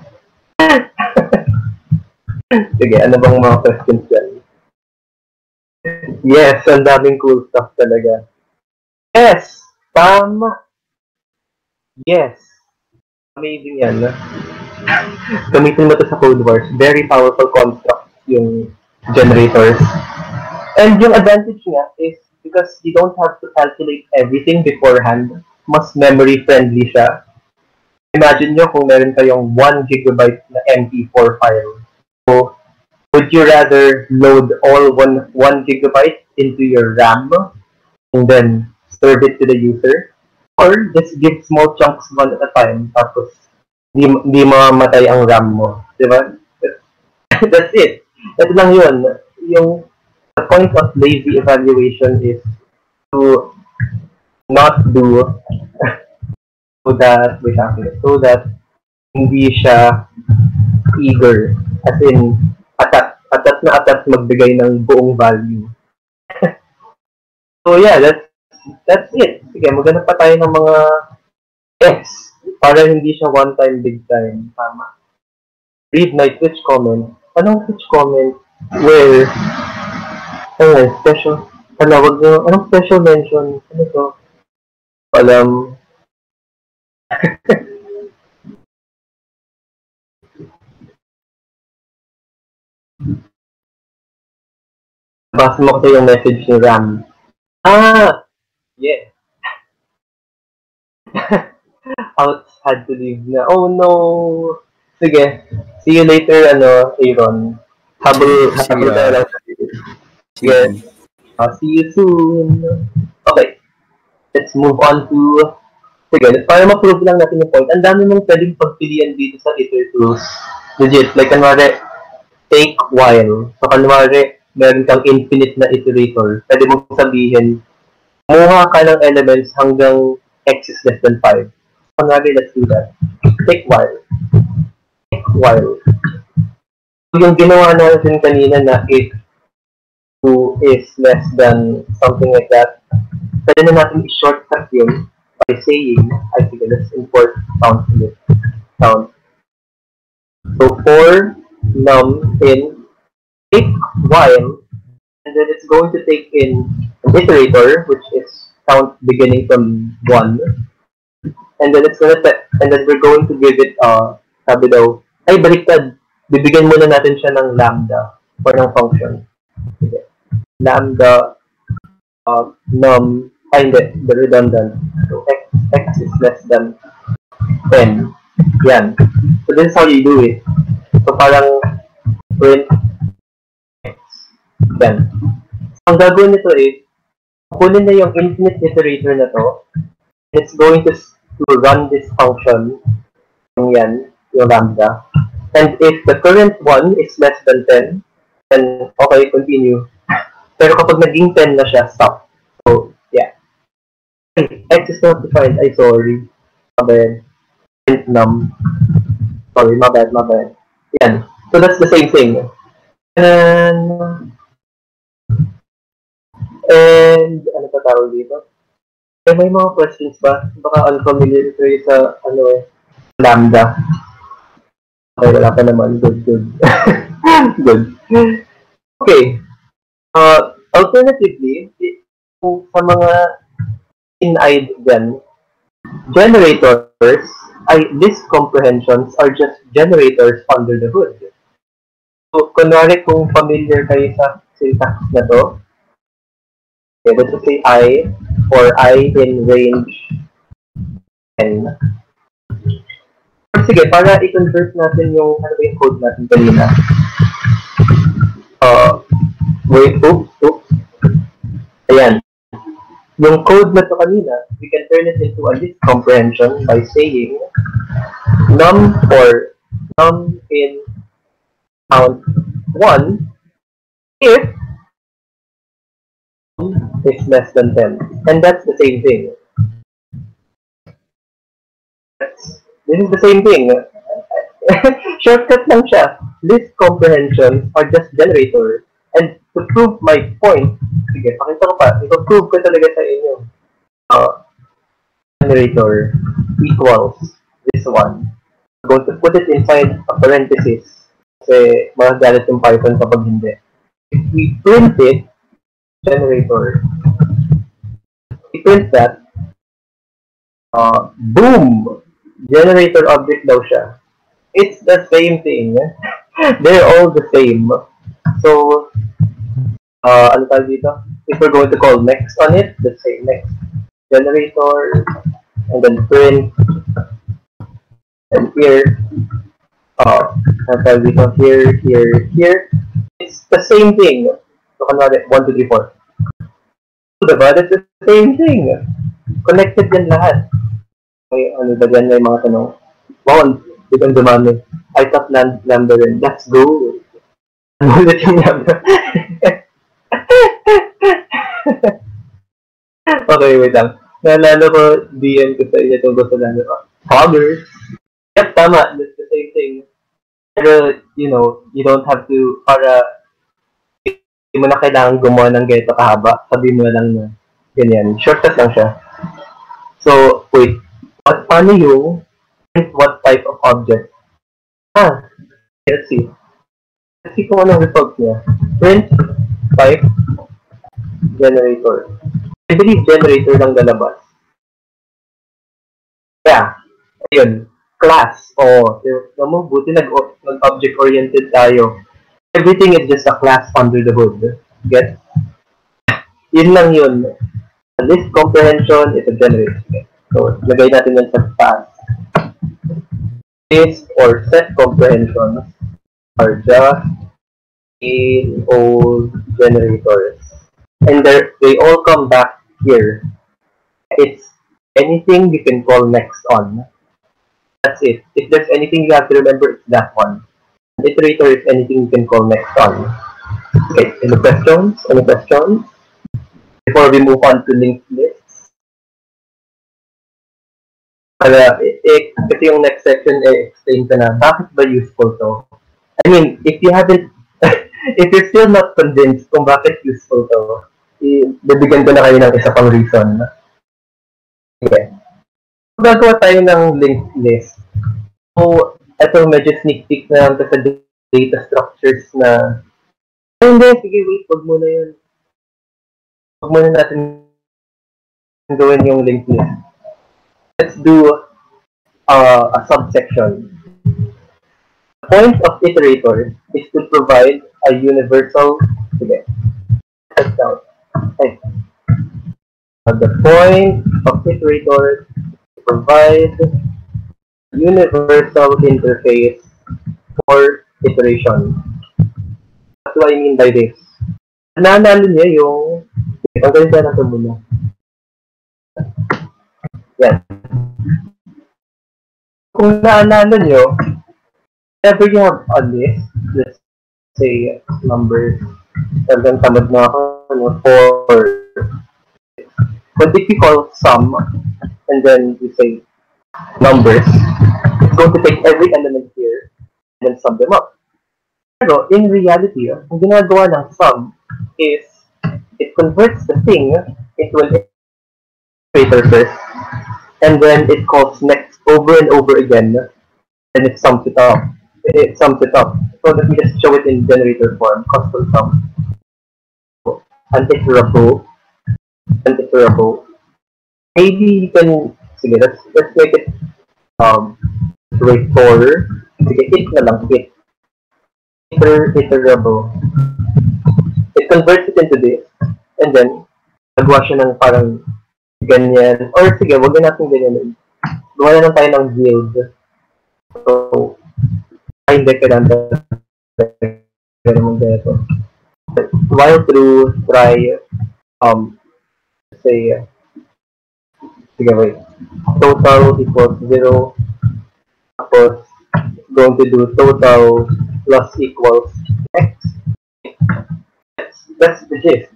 Sige, ano bang mga questions yan? Yes, ang daming cool stuff talaga. Yes! Tama! Yes! Amazing yan. Gamitin mo to sa Code Wars. Very powerful construct yung generators. And yung advantage niya is because you don't have to calculate everything beforehand. Mas memory-friendly siya. Imagine nyo kung meron kayong 1 gigabyte na MP4 file. So, would you rather load all 1 gigabyte into your RAM and then serve it to the user? Or just give small chunks one at a time tapos di mamamatay ang RAM mo. Diba? That's it. Ito lang yun. The point of lazy evaluation is to not do so that hindi siya eager. As in, atat magbigay ng buong value. So yeah, that's it. Sige, maghanap pa tayo ng mga X para hindi siya one time, big time. Tama. Read my Twitch comment. Anong Twitch comment? Where? Special. Anong special mention? Ano to? Alam. Basta mo kasi yung message ni Ram. Yeah. Outs had to leave na. Oh no. Sige. See you later, Aaron. Habol tayo lang. Sige. See you soon. Okay. Let's move on to... Sige, para ma-prove lang natin yung point. Ang dami mong pwedeng pagpilian dito sa iter tools. Legit. Like, kanwari, take while. So, kanwari, meron kang infinite na iterator. Pwede mong sabihin, kumuha ka ng elements hanggang x is less than 5. Kanwari, let's do that. Take while. So, yung ginawa natin kanina na if 2 is less than something like that, pwede na natin i-shortcut yun by saying, let's import count in it. Count. So, for num in take while, and then it's going to take in an iterator, which is count beginning from 1, and then we're going to give it, sabi daw, baliktad, bibigyan muna natin siya ng lambda for ng function. Okay. Lambda num, the redundant. So x is less than 10. Yan. So this is how you do it. So parang print x. Yan. Ang gagawin nito is, kunin na yung infinite iterator na to, and it's going to run this function, yung yan, yung lambda. And if the current one is less than 10, then okay, continue. Pero kapag naging 10 na siya, stop. So, yeah. X is not defined. Ay, sorry. My bad. Num. Sorry, my bad. Yan. So, that's the same thing. And ano pa tawag dito? May mga questions ba? Baka unfamiliar kayo sa, lambda. Okay, wala pa naman. Good. Good. Okay. Alternatively, kung sa mga in-eyed dyan, generators, list comprehensions are just generators under the hood. So, kunwari kung familiar kayo sa syntax na to, okay, let's say I, or I in range n. Sige, para i-convert natin yung, yung code natin kanina. Wait, oops. Ayan. Yung code na to kanina, we can turn it into a list comprehension by saying num in count 1 if is less than 10. And that's the same thing. This is the same thing. Shortcut lang siya. List comprehensions are just generators. And to prove my point, sige, pakita ko pa. Ito-prove ko talaga sa inyo. Generator equals this one. I'm going to put it inside a parenthesis. Kasi magagalit yung Python kapag hindi. If we print it, generator, we print that, boom! Generator object daw siya. It's the same thing. They're all the same. So, ano tawag dito? If we're going to call next on it, let's say next generator, and then print, and here, ano tawag dito? Here. It's the same thing. So, kunwari, 1, 2, 3, 4. Diba? That's the same thing. Connected yan lahat. May ano ba dyan, may mga tanong. Wow, biglang dumami. I thought lambda rin. Let's go. Ano ulit yung lambda? Okay, wait lang. Naalala ko, DM ko sa inyo itong gusto lang. Hoggers. Yep, tama. That's the same thing. Pero, you don't have to, para, hindi mo na kailangan gumawa ng ganito kahaba. Sabihin mo lang na, ganyan. Shortcut lang siya. So, wait. Paano yung print what type of object? Let's see. Let's see kung anong result niya. Print type generator. I believe generator lang lalabas. Yeah. Ayun. Class. Buti nag-object-oriented tayo. Everything is just a class under the hood. Get? Yun lang yun. A list comprehension is a generator. So, lagay natin yan sa taas. List or set comprehensions are just in old generators. And they all come back here. It's anything you can call next on. That's it. If there's anything you have to remember, it's that one. Iterator is anything you can call next on. Okay, any questions? Before we move on to linked lists. Kasi yung next section, explain ko na, bakit ba useful to? I mean, if you haven't, if you're still not convinced kung bakit useful to, bibigyan ko na kayo ng isa pang reason. Okay. Gagawa tayo ng linked list. So, ito medyo sneak peek na lang sa data structures na, hindi, sige, wait, wag muna yun. Wag muna natin gawin yung linked list. Let's do a subsection. The point of iterator is to provide a universal. Okay. Let's out. Okay. The point of iterator is to provide a universal interface for iteration. What do I mean by this? Naalala niyo yung ang ganito na ito muna. Yan. Kung naalala nyo, whenever you have a list, let's say numbers, talagang tamad na ako, ano, 4. But if you call sum, and then you say numbers, it's going to take every element here and then sum them up. Pero in reality, ang ginagawa ng sum is it converts the thing into an iterator first, and then it calls next over and over again, and it sums it up. So let me just show it in generator form, custom sum. An iterable. Maybe you can, sige, let's make it iterator. Sige, it na lang, it. Iterable. It converts it into this, and then nagawa siya ng parang ganyan. Or sige, wag na natin ganyan. Gawa na lang tayo ng yield. So, hindi kailangan ganun ganito. While through, try, say, sige, wait. Total equals 0. Tapos, going to do total plus equals x. That's the gist.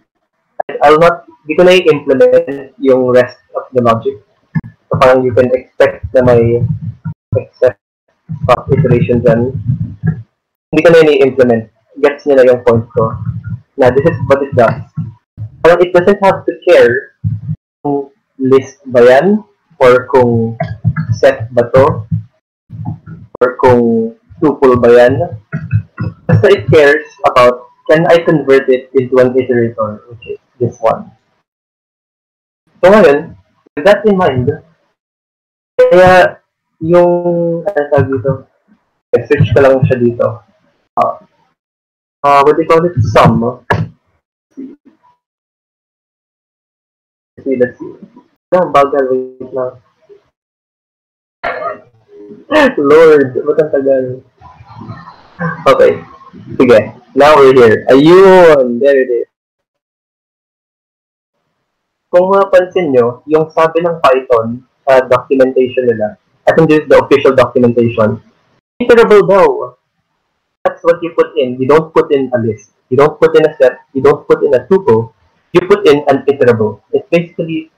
I'll not, di ko na i-implement yung rest of the logic. So parang you can expect na may excess of iteration dyan. Hindi ko na i-implement. Gets nyo na yung point ko. Na this is what it does. Parang it doesn't have to care kung list ba yan, or kung set ba to, or kung tuple ba yan. Basta it cares about, can I convert it into an iterator, which is this one. So ngayon, with that in mind, kaya yung, ano tawag dito, search ko lang siya dito. What do you call it? Sum. Let's see. Bagal, wait lang. Lord, ba't ang tagal? Okay. Sige. Now we're here. Ayun! There it is. Kung mapansin nyo, yung sabi ng Python sa documentation nila, I think this is the official documentation, iterable daw. That's what you put in. You don't put in a list. You don't put in a set. You don't put in a tuple. You put in an iterable. It's basically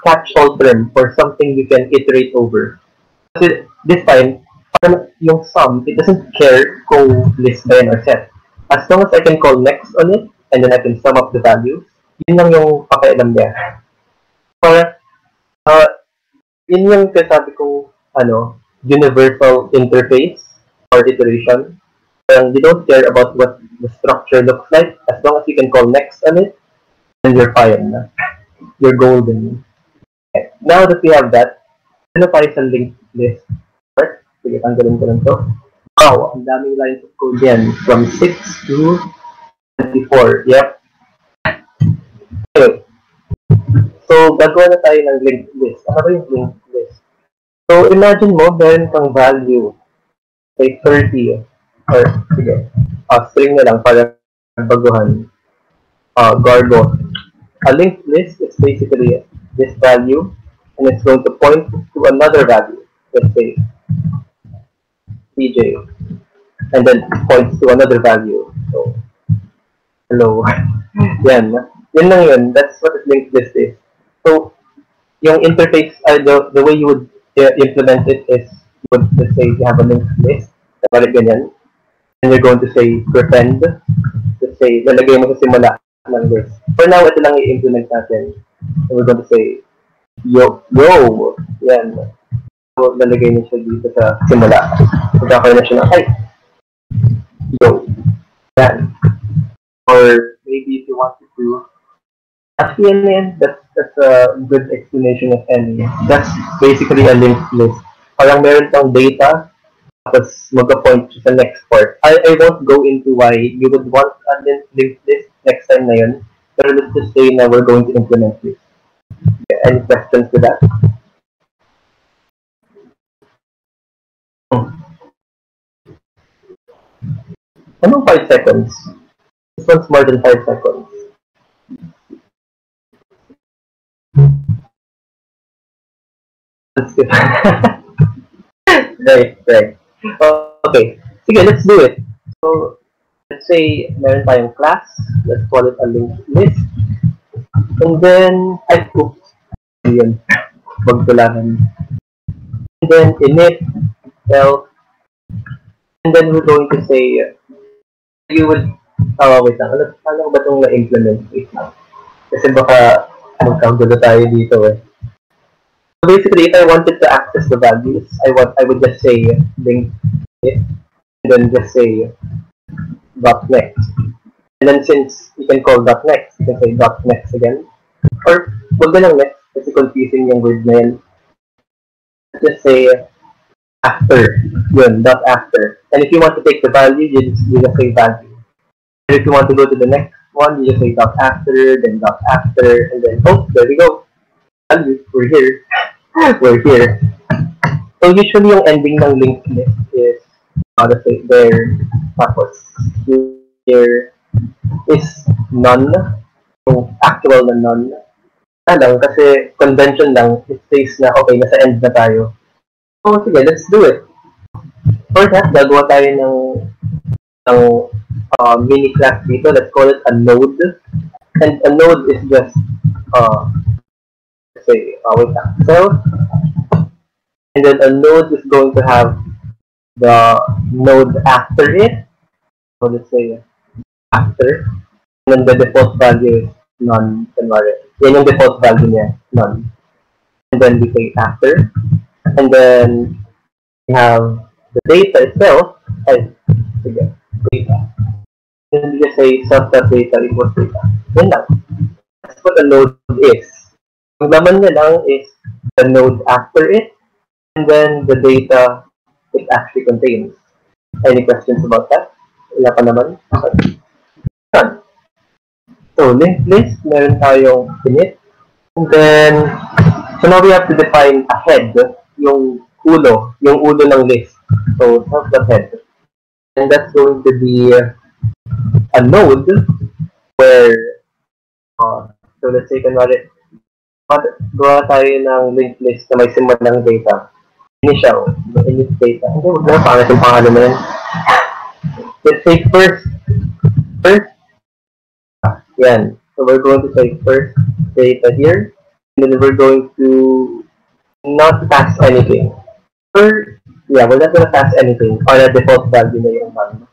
catch-all term for something you can iterate over. Kasi this time, yung sum, it doesn't care kung list ba yan or set. As long as I can call next on it, and then I can sum up the values, yun lang yung pakialam niya. Para, yun yung kasabi kong, universal interface or iteration. You don't care about what the structure looks like, as long as you can call next on it, then you're fine. You're golden. Okay. Now that we have that, ano tayo sa linked list? First, sige, tanggalin ko lang to. Wow, ang daming lines of code yan. From 6 to 24. Yep. Okay. So, gagawa na tayo ng linked list. Ano ba yung linked list? So, imagine mo, meron kang value. Say, 30. Or, sige, string na lang para baguhan. Gargo. A linked list is basically this value, and it's going to point to another value. Let's say TJ, and then points to another value. So, hello. Yan lang yun. That's what a linked list is. So, yung interface, the way you would implement it is, you would, let's say, you have a linked list, balik ganyan, and you're going to say prepend, let's say, lalagay mo sa simula ng list. For now, ito lang i-implement natin. And we're going to say, yo, yan. So, lalagay niya siya dito sa simula. Magkakaroon na siya ng, ay, yo, yan. Or maybe if you want to do, actually, that's a good explanation of any. That's basically a linked list. Parang meron kang data, tapos mag-point sa next part. I won't go into why you would want a linked list next time na yun. Pero let's just say na we're going to implement this. Any questions to that? Anong 5 seconds? This one's more than 5 seconds. Let's skip. Right. Okay. sige, let's do it. So, let's say, meron tayong class. Let's call it a linked list. And then, yun. Magtulahan. And then, init, self. And then, we're going to say, you would, wait lang, ano ba itong na-implement? Wait lang. Kasi baka, magkagulo tayo dito eh. So basically, if I wanted to access the values, I would just say link it, and then just say dot next. And then since you can call dot next, you can say dot next again. Or wag na lang next, kasi confusing yung word na yan. Just say after, yun, dot after. And if you want to take the value, you just say value. And if you want to go to the next one, you just say dot after, then dot after, and then, oh, there we go. We're here. We're here. So usually yung ending ng linked list is let's say there, tapos here is none. So actual na none. Lang kasi convention lang, it says na okay, nasa end na tayo. So sige, let's do it. For that, gagawa tayo ng mini class dito. Let's call it a node. And a node is just say, wait lang, self, and then a node is going to have the node after it. So let's say after, and then the default value is none. Yan yung default value niya, none. And then we say after, and then we have the data itself, data. And we just say self.data equals data. Yan lang. That's what a node is. Ang laman niya lang is the node after it, and then the data it actually contains. Any questions about that? Wala pa naman? Okay. So, linked list, meron tayong init. And then, so now we have to define a head, yung ulo ng list. So, that's the head. And that's going to be a node where, so let's say, kanwari, gawa tayo ng linked list na may simulang data. Initial, init data. Hindi, huwag na, pangit yung pangalan na yan. Let's say first. Yan. So we're going to say first data here. And then we're going to not pass anything. We're not going to pass anything. Or the default value na yung none.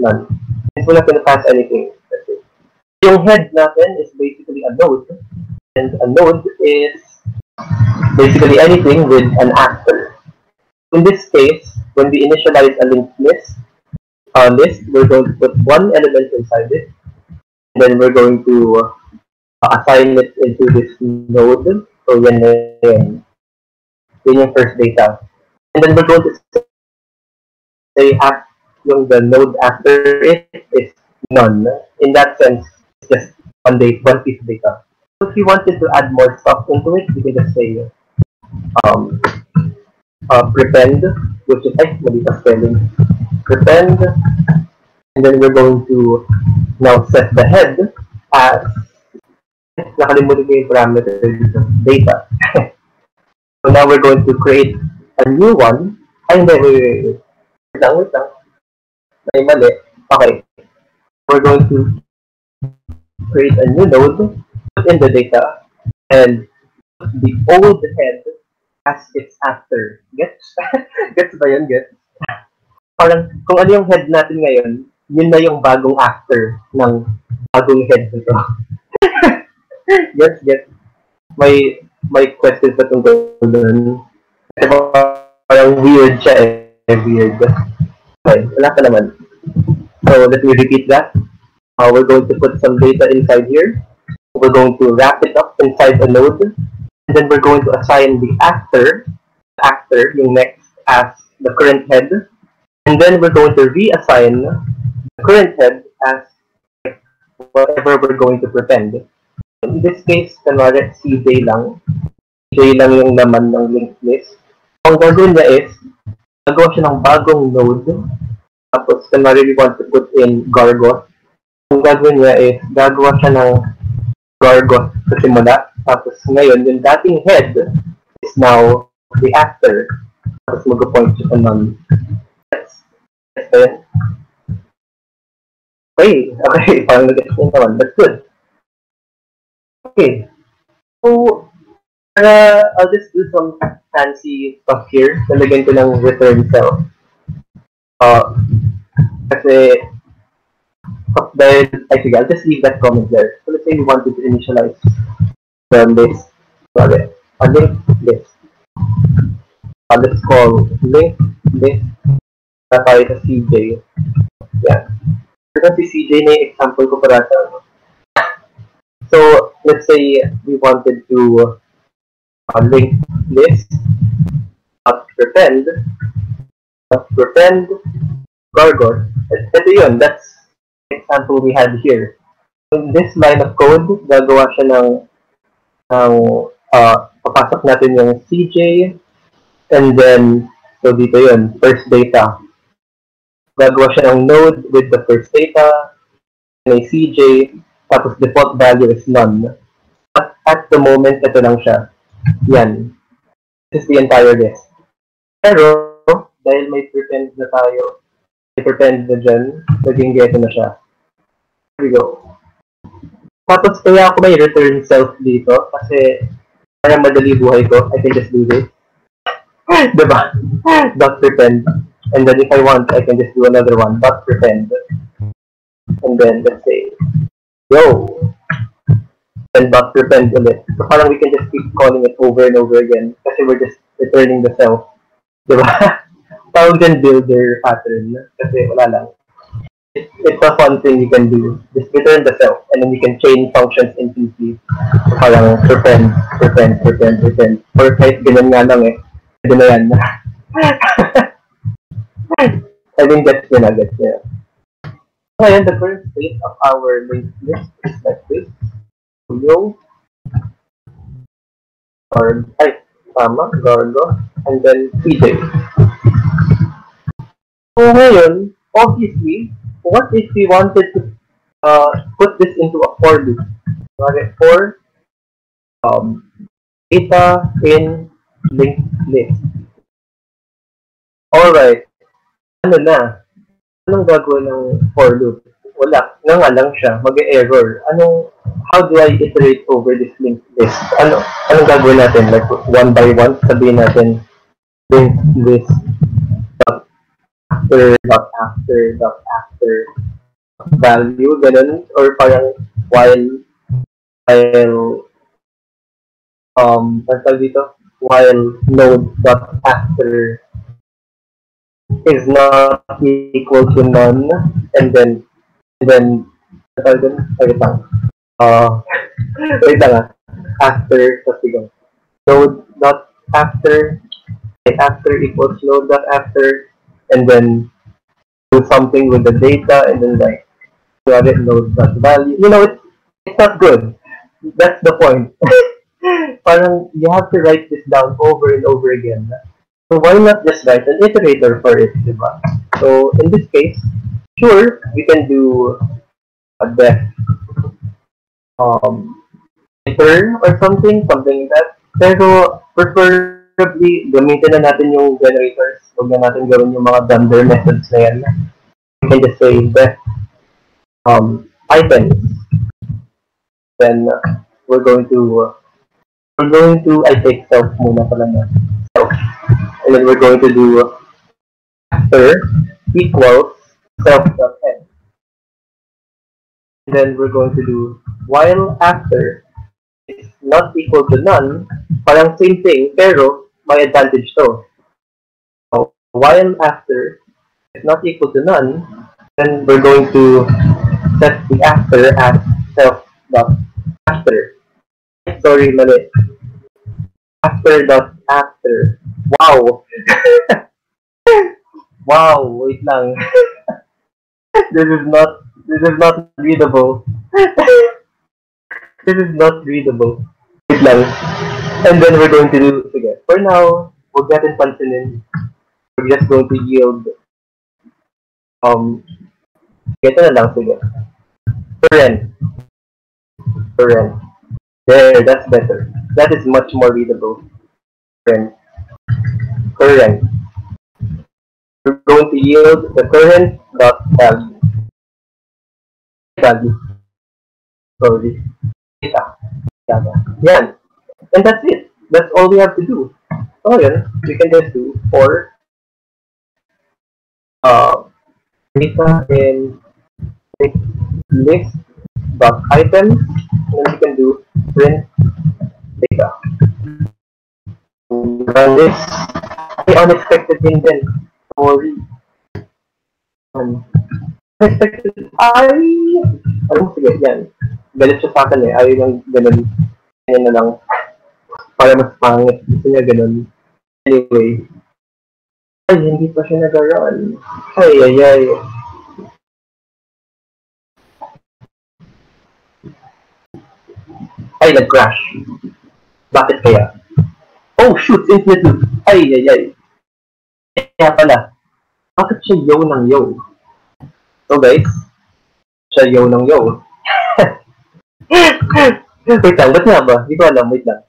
None. Since we're not going to pass anything. Yung head natin is basically a node, and a node is basically anything with an after. In this case, when we initialize a linked list, we're going to put one element inside it, and then we're going to assign it into this node. So yan yung first data. And then we're going to say the node after it is none. In that sense, just one piece of data. So if you wanted to add more stuff into it, you can just say prepend, which is mali pa spelling. Prepend, and then we're going to now set the head as nakalimutan ko yung parameter dito, data. So now we're going to create a new one. Wait lang. May mali. Okay. We're going to create a new node, put in the data, and the old head as its after. Gets? Gets ba yun? Gets? Parang, kung ano yung head natin ngayon, yun na yung bagong after ng bagong head nito. Gets? May question pa tungkol doon. Kasi parang weird siya eh. Weird. Okay, wala ka naman. So, let me repeat that. We're going to put some data inside here. We're going to wrap it up inside a node. And then we're going to assign the after, yung next, as the current head. And then we're going to reassign the current head as whatever we're going to prepend. In this case, kanwari, CJ lang. CJ lang yung laman ng linked list. Ang gagawin niya is, gagawa siya ng bagong node. Tapos, kanwari, we want to put in Gargos. Ang gagawin niya is, gagawa siya ng Gargos sa simula. Tapos ngayon, yung dating head is now the after. Tapos mag-point siya sa none. Yes ba yan? Okay, parang nag-guess mo naman. That's good. Okay. So, I'll just do some fancy stuff here. Nalagyan ko ng return self. Kasi, sige, I'll just leave that comment there. So let's say we wanted to initialize the list. Sorry, a link list. Let's call link list na tayo sa CJ. Yeah. Ito si CJ na yung example ko para sa ano. So, let's say we wanted to link list prepend Gargon. Ito yun, that's the example we had here. In this line of code, gagawa siya ng papasok natin yung CJ, and then, so dito yun, first data. Gagawa siya ng node with the first data, may CJ, tapos default value is none. But at the moment, ito lang siya. Yan. This is the entire list. Pero, dahil may prepend na tayo, may prepend na dyan, naging geto na siya. Here we go. Tapos kaya ako may return self dito, kasi para madali buhay ko, I can just do this. Diba? Dot prepend. And then if I want, I can just do another one. Dot prepend. And then, let's say, yo! And dot prepend ulit. So parang we can just keep calling it over and over again, kasi we're just returning the self. Diba? Tawag din builder pattern kasi wala lang. It's a fun thing you can do. Just return the self and then you can chain functions infinitely. So parang prepend. Or kahit ganyan nga lang eh. Pwede na yan. I think that's yun. Ngayon, the current state of our linked list is like this. Yo. Gargo. And then CJ. So ngayon, obviously, what if we wanted to put this into a for loop? For data in linked list. Alright. Anong gagawin ng for loop? Wala. Nga lang siya. Mag-error. How do I iterate over this linked list? Anong gagawin natin? Like, one by one, sabihin natin linked list after value, ganun, or parang while node dot after is not equal to none, and then after node dot after equals node dot after, and then do something with the data, and then node dot value. It's not good. That's the point. Parang you have to write this down over and over again. So why not just write an iterator for it, diba? So in this case, sure, we can do a def iter or something like that. Pero preferably, gamitin na natin yung generators. Huwag na natin gawin yung mga dunder methods na yan. We can just say def items. Then we're going to I take self muna pala na. And then we're going to do after equals self.head. And then we're going to do while after is not equal to none. Parang same thing, pero may advantage to. So while after is not equal to none, then we're going to set the after as self.after. Sorry, mali. After.after. Wow! Wow, wait lang. This is not readable. This is not readable. Wait lang. And then we're going to do, sige, for now, huwag natin pansinin. We're just going to yield, ito na lang, sige. Paren. There, that's better. That is much more readable. current. We're going to yield the current dot value. Sorry. Data. Yan. And that's it. That's all we have to do. So yun, we can just do for data in list dot items, and then we can do print data. Run this. May unexpected thing din. Sorry. Unexpected. Alam mo, sige, yan. Galit siya sa akin eh. Ayaw lang ganun. Ganyan na lang. Para mas pangit. Gusto niya ganun. Anyway. Ay, hindi pa siya nag-run. Ay. Ay, nag-crash. Bakit kaya? Oh, shoot! Infinite loop. Ay. Kaya pala. Bakit siya yo ng yo? So guys, siya yo ng yo. Wait lang, ba't nga ba? Hindi ko alam, wait lang.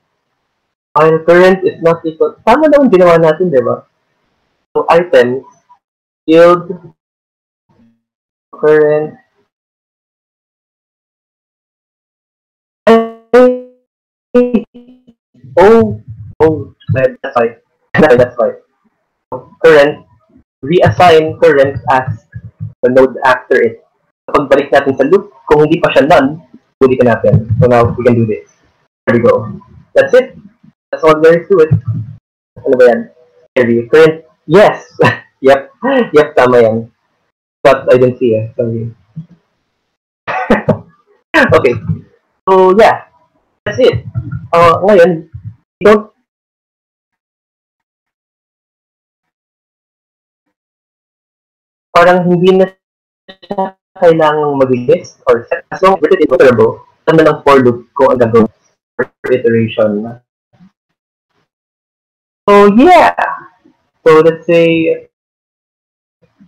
Our current is not equal. Tama na yung ginawa natin, di ba? So, items, yield, current, that's right. That's right. So, current, reassign current as the node after it. Kapag balik natin sa loop, kung hindi pa siya none, ulitin natin. So now, we can do this. There we go. That's it. That's all there is to it. Ano ba yan? Current, yes! Yep, tama yan. But I didn't see it. Sorry. Okay. So, yeah. That's it. Ngayon, we don't parang hindi na siya kailangang mag-list or set. As long as it's iterable, tama lang for loop kung ang gagawin for iteration. So, yeah. So, let's say,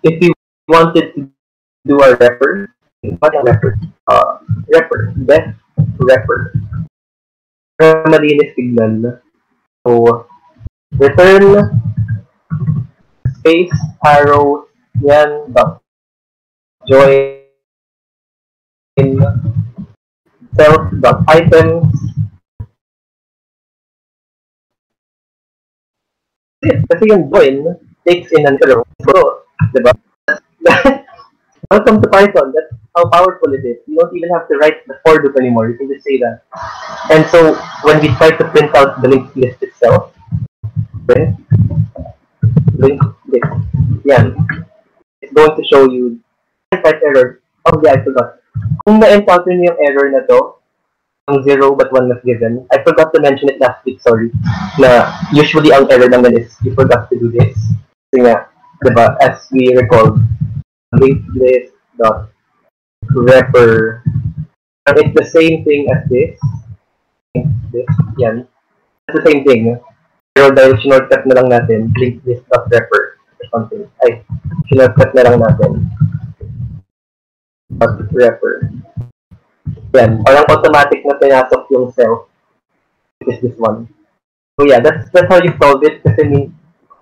if you wanted to do a wrapper, def wrapper. Para malinis tignan. So, return space arrow yan dot join self dot items. Kasi yung join takes in an arrow. So, diba? Welcome to Python. That's how powerful it is. You don't even have to write the for loop anymore. You can just say that. And so, when we try to print out the linked list itself, print linked list, yan. It's going to show you type error. Oh yeah, I forgot. Kung na-encounter niyo yung error na to, yung 0 but 1 was given, I forgot to mention it last week, sorry, na usually ang error naman is you forgot to do this. So nga, diba, as we recall, linked list dot wrapper, and it's the same thing as this. Yan. It's the same thing. Pero dahil shortcut na lang natin, linked list dot wrapper or something. Ay, shortcut na lang natin. Dot wrapper. Yan. Parang automatic na pinasok yung self. Which is this one. So yeah, that's how you solve it. Kasi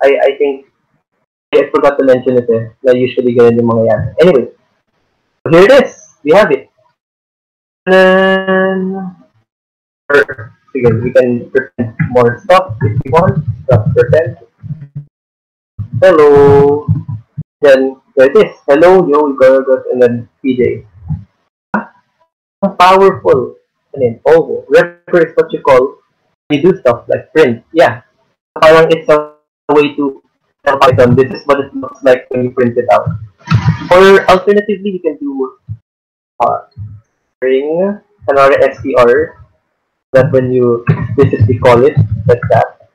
I think I forgot to mention it eh. Na usually ganun yung mga yan. Anyway. So here it is. We have it. And sige, we can print more stuff if we want. Stuff print. Hello. Then there it is. Hello, yo, Gorgos, and then PJ. Powerful. And then oh, wrapper is what you call you do stuff like print. Yeah. Parang it's a way to tell Python this is what it looks like when you print it out. Or alternatively, you can do string, another str, that when you explicitly call it like that.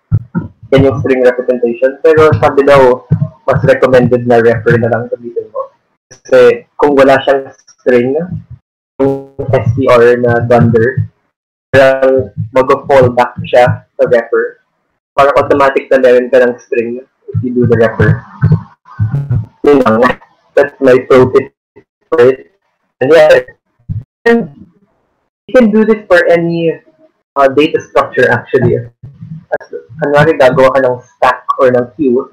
Yan yung string representation. Pero sabi daw, mas recommended na wrapper na lang gamitin mo. Kasi kung wala siyang string, yung str na dunder, parang mag-fall back siya sa wrapper. Parang automatic na meron ka ng string if you do the wrapper. Yun lang. That's my pro tip for it. And yeah, you can do this for any data structure actually. As kanwari gagawa ka ng stack or ng queue,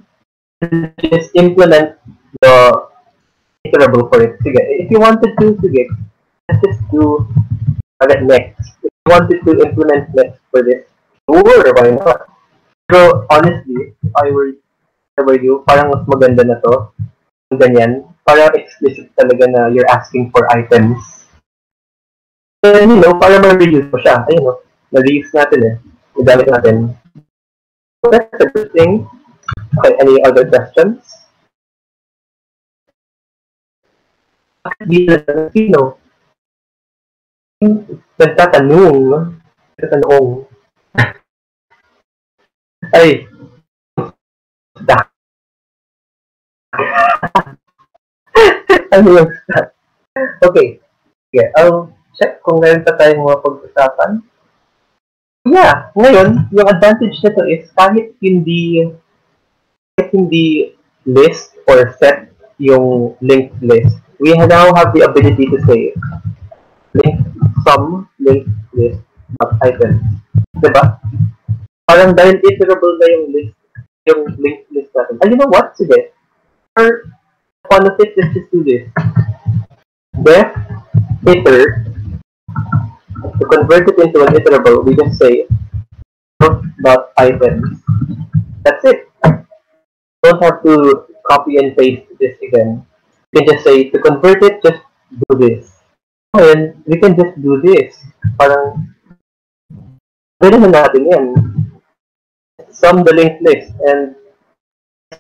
just implement the iterable for it. Sige, if you wanted to, sige, let's just do next. If you wanted to implement next for this, sure, why not? Pero honestly, if I were you, parang mas maganda na to, ganyan, parang explicit talaga na you're asking for items. And you know, parang ma-reuse mo siya. Ayun, no? Na-reuse natin eh. Idamit natin. So that's a good thing. Okay, any other questions? Hindi na sino. Nagtatanong. Ay. Ano yung stat? Okay. Yeah, I'll check kung meron pa tayong mga pag-usapan. Yeah, ngayon, yung advantage nito is kahit hindi list or set yung linked list, we now have the ability to say linked list items. Diba? Parang dahil iterable na yung linked list natin. And you know what? Sige. For fun of it, let's just do this. Def iter, to convert it into an iterable, we just say items. That's it. Don't have to copy and paste this again. You can just say, to convert it, just do this. And we can just do this. Parang, pwede na natin yan. Sum the linked list, and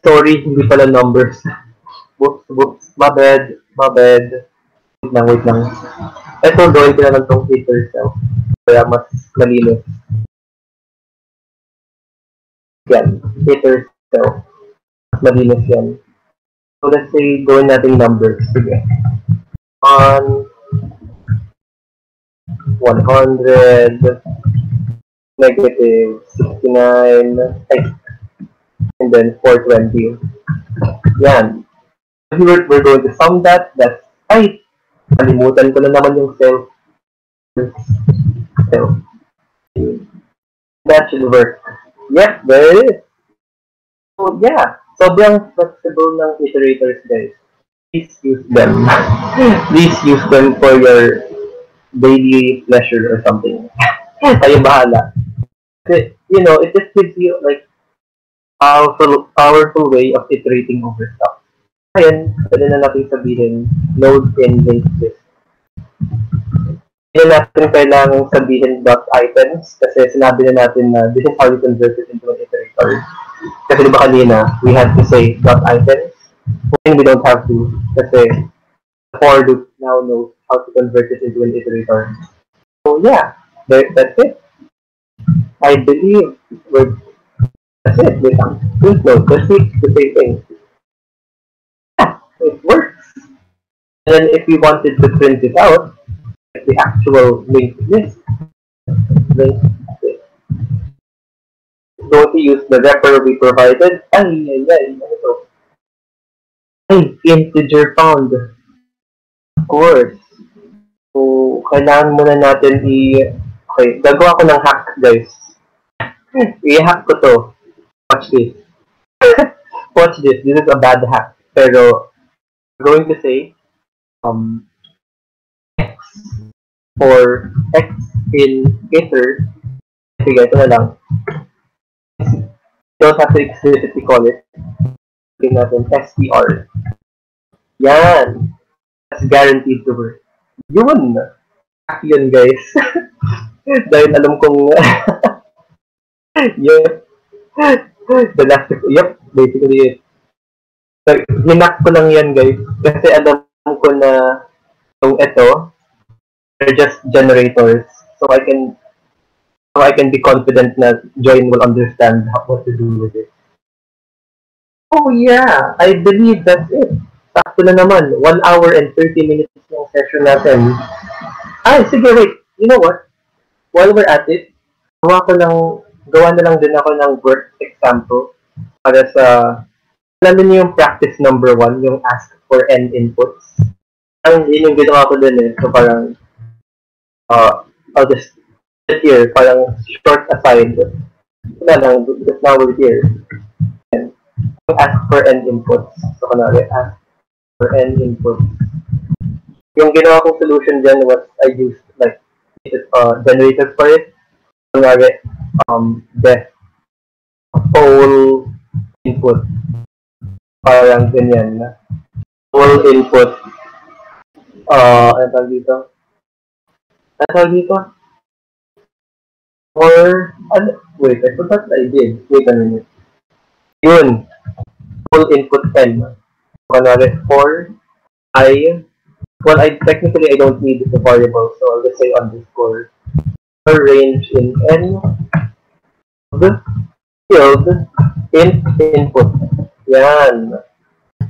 sorry, hindi pala numbers. Whoops. My bad. Wait lang. Ito, gawin ko na lang itong iter cell. Kaya mas malinis. Yan, iter cell. Mas malinis yan. So let's say, gawin natin numbers. Sige. On 100, negative 69, and then 420. Yan. We're going to sum that. That's right. Kalimutan ko na naman yung self. That should work. Yep, there it is. So yeah, sobrang flexible ng iterators, guys. Please use them. Please use them for your daily pleasure or something. Kayo bahala. You know, it just gives you like powerful way of iterating over stuff. Ayan, pwede na natin sabihin, node in linked list. Hindi na natin kailangang sabihin .items kasi sinabi na natin na this is how you convert it into an iterator. Kasi diba kanina, we had to say .items. When we don't have to, kasi the for loop now knows how to convert it into an iterator. So yeah, that's it. I believe that's it. Please note, just the same thing. It works. And then if we wanted to print it out, like the actual linked list, then going to use the wrapper we provided. Integer found. Of course. So, kailangan muna natin okay, gagawa ko ng hack, guys. I-hack ko to. Watch this. Watch this. This is a bad hack. Pero, we're going to say x for x in iter. Sige, ito na lang. Don't have to explicitly call it. Tingnan natin, str. Yan. That's guaranteed to work. Yun. Yun, guys. Dahil alam kong yep. Basically it. Hinak ko lang yan, guys. Kasi alam ko na yung ito, they're just generators. So I can be confident na Join will understand what to do with it. Oh yeah, I believe that's it. Sakto na naman. 1 hour and 30 minutes yung session natin. Ay, sige, wait. You know what? While we're at it, gawa na lang din ako ng work example para sa alam niyo yung practice number 1, yung ask for n inputs. Yun yung ginawa ko din eh. So parang, I'll just sit here, parang short aside. Wala lang, because now we're here. And ask for n inputs. So, kunwari, ask for n inputs. Yung ginawa kong solution dyan was I used like generators for it. Kunwari, def poll input. Parang ganyan na. Poll input. Ano tawag dito? Wait, I forgot what I did. Wait a minute. Yun. Poll input n. Kunwari, for I technically I don't need the variable, so I'll just say underscore for range in n the field input. Yan.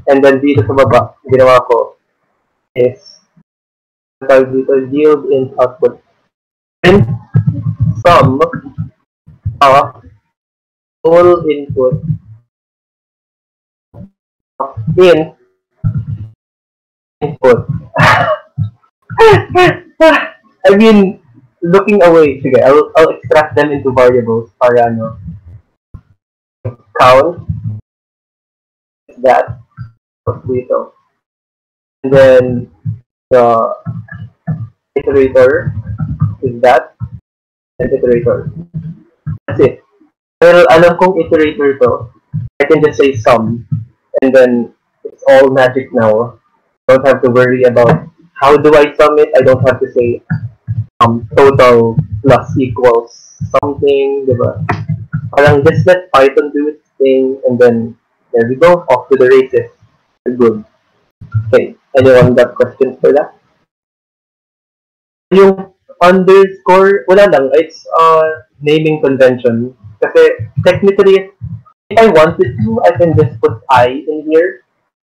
And then dito sa baba, ginawa ko is yield in output. And sum of all input of input. I mean, looking away. Sige, I'll extract them into variables para ano. Count that dito. And then the iterator is that and iterator. That's it. Pero alam kong iterator to, I can just say sum and then it's all magic now. Don't have to worry about how do I sum it. I don't have to say total plus equals something, diba? Parang just let Python do its thing and then there we go, off to the races. Good. Okay, anyone got questions for that? Yung underscore, wala lang, it's naming convention. Kasi technically, if I wanted to, I can just put I in here.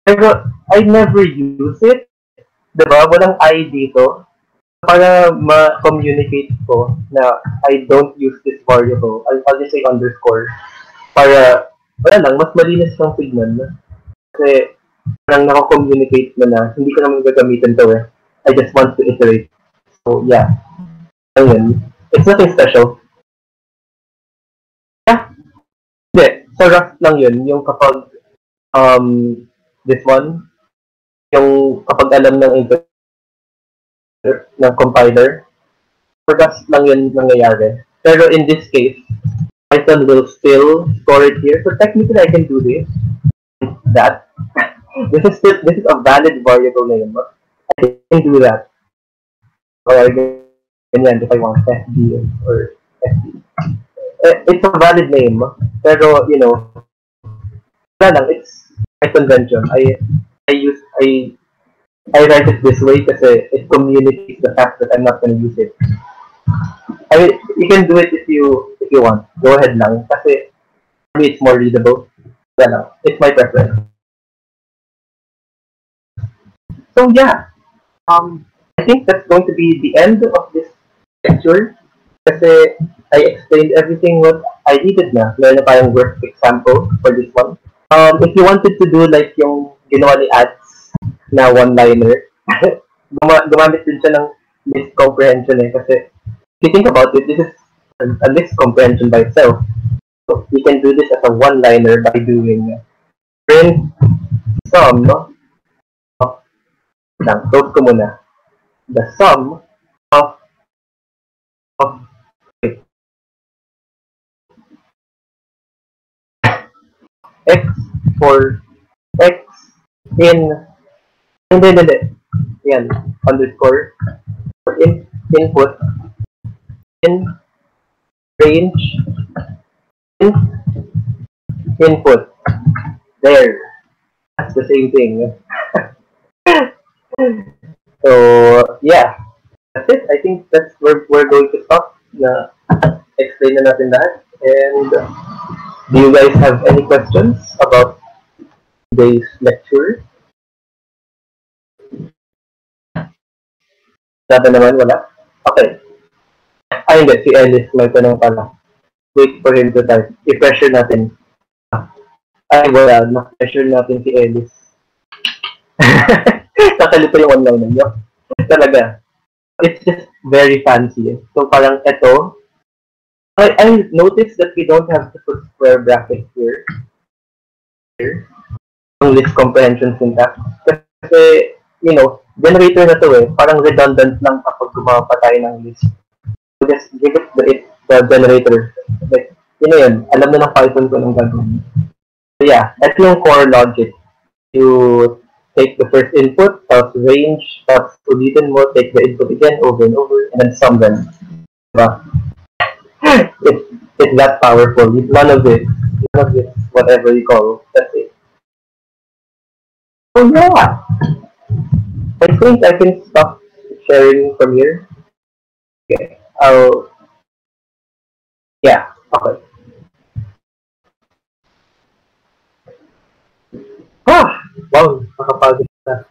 Pero I never use it. Diba? Walang I dito. Para ma-communicate ko na I don't use this variable. I'll just say underscore. Para, wala lang, mas malinis yung tignan. Kasi parang nako-communicate mo na hindi ko naman gagamitin to eh. I just want to iterate. So, yeah. Ayun. It's nothing special. Yeah. Hindi. So, rough lang yun. Yung kapag this one, yung kapag alam ng compiler, rough lang yun nangyayari. Pero in this case, Python will still store it here. So technically, I can do this. That. This is a valid variable name. I can do that. Or ganyan if I want FD or FD. It's a valid name. Pero, you know, wala lang, it's my convention. I write it this way kasi it communicates the fact that I'm not going to use it. I mean, you can do it if you want. Go ahead lang. Kasi for me, it's more readable. Wala lang. It's my preference. So yeah, I think that's going to be the end of this lecture. Kasi I explained everything what I needed na. Meron na tayong work example for this one. If you wanted to do like yung ginawa ni Ads na one-liner, gumamit din siya ng list comprehension eh. Kasi if you think about it, this is a list comprehension by itself. So you can do this as a one-liner by doing print sum, no? Close ko muna. The sum of x for x in hindi. Yan, underscore for input in range in input. There. That's the same thing. So, yeah. That's it. I think that's where we're going to stop. Na explain na natin lahat. And do you guys have any questions about today's lecture? Wala naman, wala? Okay. Ay, hindi. Si Ellis may tanong pala. Wait for him to type. I-pressure natin. Ay, wala. Na-pressure natin si Ellis. Nakalito yung online ninyo. Talaga. It's just very fancy. So, parang ito. I noticed that we don't have to put square brackets here. here, yung list comprehension syntax. Kasi, generator na to parang redundant lang kapag gumawa pa tayo ng list. So just give it the generator. Like, yun, alam na ng Python ko nung gagawin. So yeah, that's yung core logic. You take the first input, tapos range, tapos ulitin mo, take the input again, over and over, and then sum them. Diba? It's that powerful. None of it, whatever you call, that's it. Oh yeah! I think I can stop sharing from here. Okay. Yeah, okay. Wow, nakapagod na.